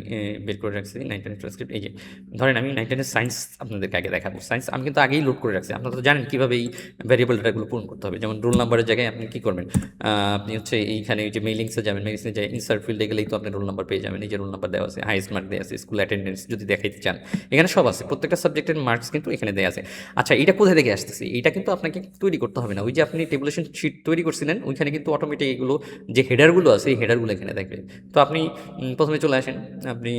বের করে রাখছি 9-10 ট্রান্সক্রিপ্ট। এই যে ধরেন আমি 9-10 সায়েন্স আপনাদেরকে আগে দেখাবো। সায়েন্স আমি কিন্তু আগেই লোড করে রাখছি। আপনারা তো জানেন কীভাবে এই ভ্যারিয়েবল ডাটাগুলো পূরণ করতে হবে। যেমন রোল নাম্বারের জায়গায় আপনি কী করবেন? আপনি হচ্ছে এইখানে যে মেইলিংসে যাবেন, মেইলিংসে যাই ইনসার্ট ফিল্ডে গেলেই তো আপনি রোল নাম্বার পেয়ে যাবেন। এই যে রোল নাম্বার দেওয়া আছে, হাইয়েস্ট মার্ক দেওয়া আছে, স্কুল অ্যাটেন্ডেন্স যদি দেখাইতে চান, এখানে সব আছে। প্রত্যেকটা সাবজেক্টের মার্কস কিন্তু এখানে দেওয়া আছে। আচ্ছা, এটা কোথায় থেকে আসতেছে? এটা কিন্তু আপনাকে তৈরি করতে হবে না। ওই যে আপনি টেবুলেশন শিট তৈরি করছিলেন, ওইখানে কিন্তু অটোমেটিক এগুলো যে হেডারগুলো আছে, এই হেডারগুলো এখানে দেখবে। তো আপনি প্রথমে চলে আসেন, আপনি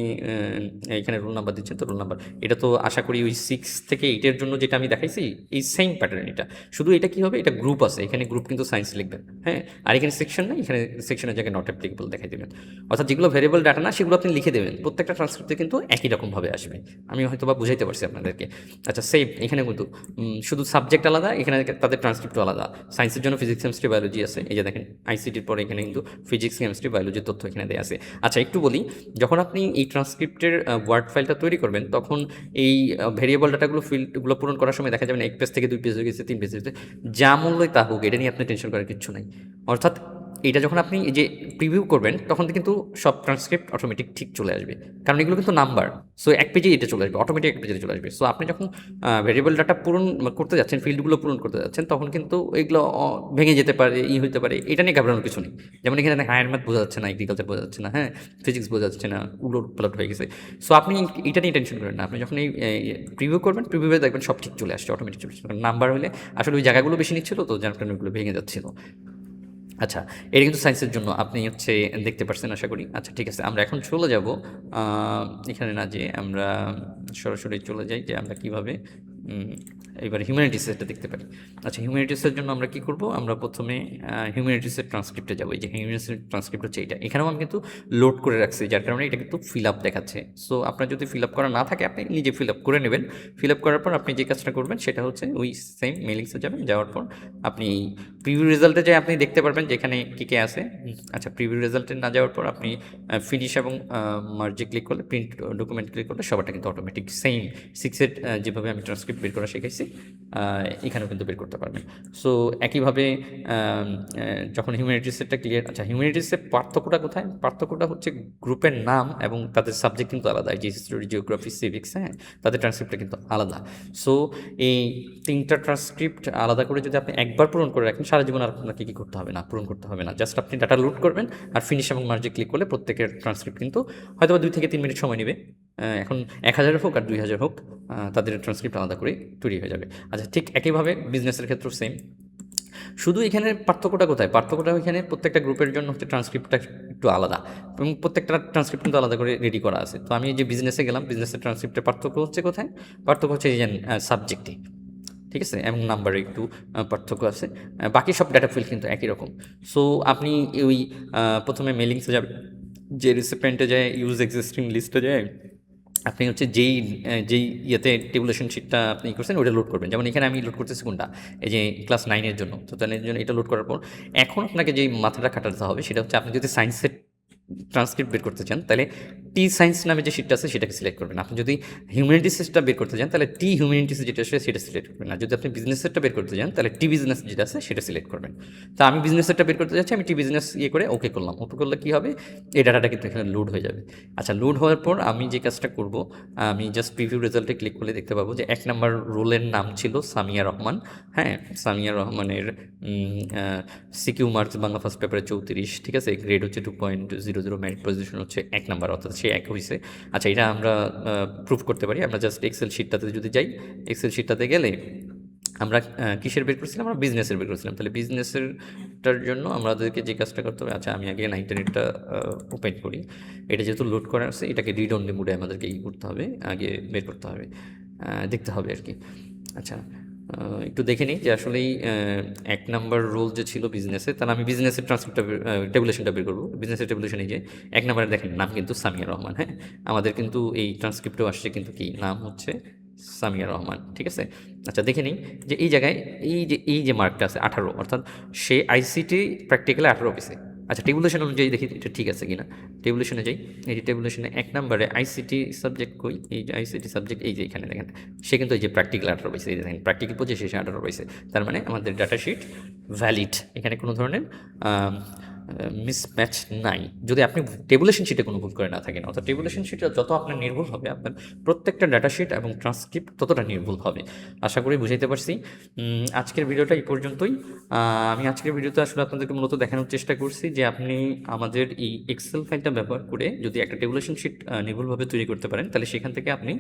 এখানে রোল নাম্বার দিচ্ছেন, তো রোল নাম্বার এটা তো আশা করি ওই 6 থেকে 8-এর জন্য যেটা আমি দেখাইছি এই সেম প্যাটার্ন। এটা শুধু এটা কী হবে, এটা গ্রুপ আছে, এখানে গ্রুপ কিন্তু সায়েন্স লিখবেন, হ্যাঁ, আর এখানে সেকশন না, এখানে সেকশনের জায়গায় নট অ্যাপ্লিকেবল দেখাই দেবেন। অর্থাৎ যেগুলো ভেরিয়েবল ডাটা না সেগুলো আপনি লিখে দেবেন। প্রত্যেকটা ট্রান্সক্রিপ্টে কিন্তু একই রকমভাবে আসবে। আমি হয়তো বা বুঝাইতে পারছি আপনাদেরকে। আচ্ছা, সেম এখানে কিন্তু শুধু সাবজেক্ট আলাদা, এখানে তাদের ট্রান্সক্রিপ্টও আলাদা। সায়েন্সের জন্য ফিজিক্স, কেমিস্ট্রি, বায়োলজি আছে। এই যে দেখেন আইসিটির পরে এখানে কিন্তু ফিজিক্স, কেমিস্ট্রি, বায়োলজির তথ্য এখানে দেওয়া আছে। আচ্ছা, একটু বলি, যখন আপনি এই ট্রান্সক্রিপ্টের ওয়ার্ড ফাইলটা তৈরি করবেন তখন এই ভেরিয়েবল ডাটাগুলো ফিল্ডগুলো পূরণ করার সময় দেখা যাবে না 1 পেজ থেকে 2 পেজ হয়ে গেছে, 3 পেজ হয়েছে, যা মূল্যই তা হোক, এটা নিয়ে আপনি টেনশন করার কিচ্ছু নাই। অর্থাৎ এটা যখন আপনি এই যে প্রিভিউ করবেন তখন কিন্তু সব ট্রান্সক্রিপ্ট অটোমেটিক ঠিক চলে আসবে, কারণ এগুলো কিন্তু নাম্বার। সো এক পেজে এটা চলে আসবে, অটোমেটিক এক পেজে চলে আসবে। সো আপনি যখন ভেরিয়েবল ডাটা পূরণ করতে যাচ্ছেন, ফিল্ডগুলো পূরণ করতে যাচ্ছেন, তখন কিন্তু এগুলো ভেঙে যেতে পারে, হইতে পারে, এটা নিয়ে ঘাবড়ানোর কিছু নেই। যেমন এখানে হায়ার ম্যাথ বোঝা যাচ্ছে না, এগ্রিকালচার বোঝা যাচ্ছে না, হ্যাঁ, ফিজিক্স বোঝা যাচ্ছে না, উলট পালট হয়ে গেছে। সো আপনি এটা নিয়ে টেনশন করেন না। আপনি যখন এই প্রিভিউ করবেন, প্রিভিউয়ে দেখবেন সব ঠিক চলে আসছে, অটোমেটিক চলে আসছে। নাম্বার হলে আসলে ওই জায়গাগুলো বেশি নিচ্ছিল, তো যার কারণে ওইগুলো ভেঙে যাচ্ছিল। আচ্ছা, এটা কিন্তু সায়েন্সের জন্য আপনি হচ্ছে দেখতে পারছেন আশা করি। আচ্ছা, ঠিক আছে, আমরা এখন চলে যাব এখানে না, যে আমরা সরাসরি চলে যাই যে আমরা কীভাবে এবার হিউম্যানিটিসেরটা দেখতে পারি। আচ্ছা, হিউম্যানিটিসের জন্য আমরা কী করব? আমরা প্রথমে হিউম্যানিটিসের ট্রান্সক্রিপ্টে যাবো। এই যে হিউম্যানিটিসের ট্রান্সক্রিপ্ট হচ্ছে এইটা, এখানেও আমি কিন্তু লোড করে রাখছি, যার কারণে এটা কিন্তু ফিল আপ দেখাচ্ছে। সো আপনার যদি ফিল আপ করা না থাকে আপনি নিজে ফিল আপ করে নেবেন। ফিল আপ করার পর আপনি যে কাজটা করবেন সেটা হচ্ছে ওই সেম মেলিংসে যাবেন, যাওয়ার পর আপনি প্রিভিউ রেজাল্টে যে আপনি দেখতে পারবেন যেখানে কী কে আছে। আচ্ছা, প্রিভিউ রেজাল্টে না যাওয়ার পর আপনি ফিনিশ এবং মার্জে ক্লিক করলে, প্রিন্ট ডকুমেন্ট ক্লিক করলে সবারটা কিন্তু অটোমেটিক সেম 6-এর যেভাবে আমি ট্রান্সক্রিপ্ট বের করা শিখাইছি এখানেও কিন্তু বের করতে পারবেন। সো একইভাবে যখন হিউম্যানিটিসেরটা ক্লিয়ার। আচ্ছা, হিউম্যানিটিসের পার্থক্যটা কোথায়? পার্থক্যটা হচ্ছে গ্রুপের নাম এবং তাদের সাবজেক্ট কিন্তু আলাদা। এই যে হিস্টোরি, জিওগ্রাফি, সিভিক্স, হ্যাঁ, তাদের ট্রান্সক্রিপ্টটা কিন্তু আলাদা। সো এই 3টা ট্রান্সক্রিপ্ট আলাদা করে যদি আপনি একবার পূরণ করে রাখেন, সারা জীবন আর আপনাকে কী করতে হবে না, পূরণ করতে হবে না। জাস্ট আপনি ডাটা লোড করবেন আর ফিনিশ এবং মার্জে ক্লিক করলে প্রত্যেকের ট্রান্সক্রিপ্ট কিন্তু হয়তো 2 থেকে 3 মিনিট সময় নেবে। এখন 1000 হোক আর 2000 হোক, তাদের ট্রান্সক্রিপ্ট আলাদা করে তৈরি হয়ে যাবে। আচ্ছা, ঠিক একইভাবে বিজনেসের ক্ষেত্রেও সেম। শুধু এখানে পার্থক্যটা কোথায়? পার্থক্যটা এখানে প্রত্যেকটা গ্রুপের জন্য হচ্ছে ট্রান্সক্রিপ্টটা একটু আলাদা এবং প্রত্যেকটা ট্রান্সক্রিপ্ট কিন্তু আলাদা করে রেডি করা আছে। তো আমি এই যে বিজনেসে গেলাম, বিজনেসের ট্রান্সক্রিপ্টের পার্থক্য হচ্ছে কোথায়? পার্থক্য হচ্ছে এই যে সাবজেক্টে, ঠিক আছে? এবং নাম্বারে একটু পার্থক্য আছে। বাকি সব ডেটা ফিল্ড কিন্তু একই রকম। সো আপনি ওই প্রথমে মেলিংসে যাবেন, যে রিসিপিয়েন্টে যায় ইউজ এক্সিস্টিং লিস্টে যায় আপনি হচ্ছে যেই ইয়েতে টেবুলেশন শিটটা আপনি করছেন ওইটা লোড করবেন। যেমন এখানে আমি লোড করতেছি কোনটা, এই যে ক্লাস 9 এর জন্য। তো তার জন্য এটা লোড করার পর এখন আপনাকে যেই মাথাটা খাটাতে হবে সেটা হচ্ছে আপনি যদি সায়েন্সের ট্রান্সক্রিপ্ট বের করতে চান তাহলে টি সায়েন্স নামে যে শিটটা আছে সেটাকে সিলেক্ট করবেন। আপনি যদি হিউম্যানিটিসটা বের করতে চান তাহলে টি হিউম্যানিটিস যেটা আছে সেটা সিলেক্ট করবেন। আর যদি আপনি বিজনেসেরটা বের করতে চান তাহলে টি বিজনেস যেটা আছে সেটা সিলেক্ট করবেন। তো আমি বিজনেসেরটা বের করতে যাচ্ছি, আমি টি বিজনেস করে ওকে করলাম। ওকে করলে কী হবে, এই ডাটাটা কিন্তু এখানে লোড হয়ে যাবে। আচ্ছা, লোড হওয়ার পর আমি যে কাজটা করব, আমি জাস্ট প্রিভিউ রেজাল্টে ক্লিক করলে দেখতে পাবো যে 1 নাম্বার রোলের নাম ছিল সামিয়া রহমান। হ্যাঁ, সামিয়া রহমানের সিকিউ মার্কস বাংলা ফার্স্ট পেপারে 34, ঠিক আছে? গ্রেড হচ্ছে 2.00, মেরিট পজিশন হচ্ছে 1 নাম্বার, অর্থাৎ সে 1 হয়েছে। আচ্ছা, এটা আমরা প্রুফ করতে পারি। আমরা জাস্ট এক্সেল শিটটাতে যদি যাই, এক্সেল শিটটাতে গেলে আমরা কিসের বের করছিলাম? আমরা বিজনেসের বের করছিলাম। তাহলে বিজনেসেরটার জন্য আমাদেরকে যে কাজটা করতে হবে, আচ্ছা আমি আগে ইন্টারনেটটা ওপেন করি। এটা যেহেতু লোড করা আছে এটাকে রিড অনলি মোডে আমাদেরকে করতে হবে, আগে বের করতে হবে, দেখতে হবে আর কি। আচ্ছা, একটু দেখে নিই যে আসলেই 1 নাম্বার রোল যে ছিল বিজনেসে, তাহলে আমি বিজনেসের ট্রান্সক্রিপ্টটা টেবুলেশনটা বের করবো। বিজনেসের টেবুলেশন এই যে 1 নাম্বারে দেখেন নাম কিন্তু সামিয়া রহমান। হ্যাঁ, আমাদের কিন্তু এই ট্রান্সক্রিপ্টেও আসছে কিন্তু কি নাম হচ্ছে সামিয়া রহমান, ঠিক আছে? আচ্ছা, দেখে নিই যে এই জায়গায় এই যে মার্কটা আছে 18, অর্থাৎ সে আইসিটি প্র্যাকটিক্যালে 18 পেয়েছে। আচ্ছা, টেবুলেশন অনুযায়ী দেখি এটা ঠিক আছে কিনা। টেবুলেশনে যাই, এই যে টেবুলেশনে 1 নাম্বারে আইসিটি সাবজেক্ট কই, এই যে আইসিটি সাবজেক্ট এই যে এখানে দেখেন, সে কিন্তু এই যে প্র্যাকটিক্যাল 18 পাইছে। এই যে দেখেন প্র্যাকটিক্যাল 25, সে 18 পাইছে। তার মানে আমাদের ডাটা শিট ভ্যালিড, এখানে কোনো ধরনের মিসম্যাচ নাই, যদি আপনি টেবুলেশন শিটে কোনো ভুল করে না থাকেন। অর্থাৎ টেবুলেশন শিটটা যত আপনার নির্ভুল হবে, আপনার প্রত্যেকটা ডাটা শিট এবং ট্রান্সক্রিপ্ট ততটা নির্ভুল হবে। আশা করি বুঝাইতে পারছি। আজকের ভিডিওটা এই পর্যন্তই। আমি আজকের ভিডিওতে আসলে আপনাদেরকে মূলত দেখানোর চেষ্টা করছি যে আপনি আমাদের এই এক্সেল ফাইলটা ব্যবহার করে যদি একটা টেবুলেশন শিট নির্ভুলভাবে তৈরি করতে পারেন, তাহলে সেখান থেকে আপনি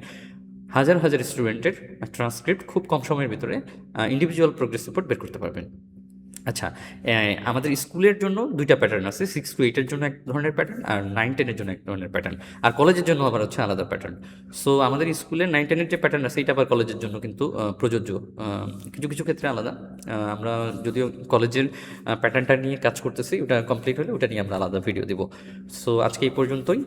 হাজার হাজার স্টুডেন্টের ট্রান্সক্রিপ্ট খুব কম সময়ের ভিতরে ইন্ডিভিজুয়াল প্রোগ্রেস রিপোর্ট বের করতে পারবেন। আচ্ছা, আমাদের স্কুলের জন্য 2টা প্যাটার্ন আছে, 6 to 8 এর জন্য এক ধরনের প্যাটার্ন আর 9-10 এর জন্য এক ধরনের প্যাটার্ন, আর কলেজের জন্য আবার হচ্ছে আলাদা প্যাটার্ন। সো আমাদের স্কুলের 9-10 এর যে প্যাটার্ন আছে এটা আবার কলেজের জন্য কিন্তু প্রযোজ্য, কিছু কিছু ক্ষেত্রে আলাদা। আমরা যদিও কলেজের প্যাটার্নটা নিয়ে কাজ করতেছি, ওটা কমপ্লিট হলে ওটা নিয়ে আমরা আলাদা ভিডিও দেব। সো আজকে এই পর্যন্তই।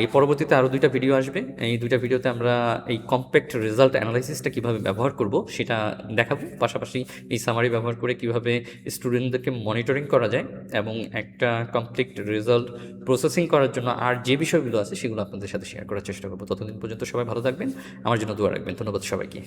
এই পরবর্তীতে আরও 2টা ভিডিও আসবে। এই 2টা ভিডিওতে আমরা এই কম্প্যাক্ট রেজাল্ট অ্যানালাইসিসটা কীভাবে ব্যবহার করব সেটা দেখাবো, পাশাপাশি এই সামারি ব্যবহার করে কীভাবে স্টুডেন্টদেরকে মনিটরিং করা যায় এবং একটা কমপ্লিট রেজাল্ট প্রসেসিং করার জন্য আর যে বিষয়গুলো আছে সেগুলো আপনাদের সাথে শেয়ার করার চেষ্টা করবো। ততদিন পর্যন্ত সবাই ভালো থাকবেন, আমার জন্য দোয়া রাখবেন। ধন্যবাদ সবাইকে।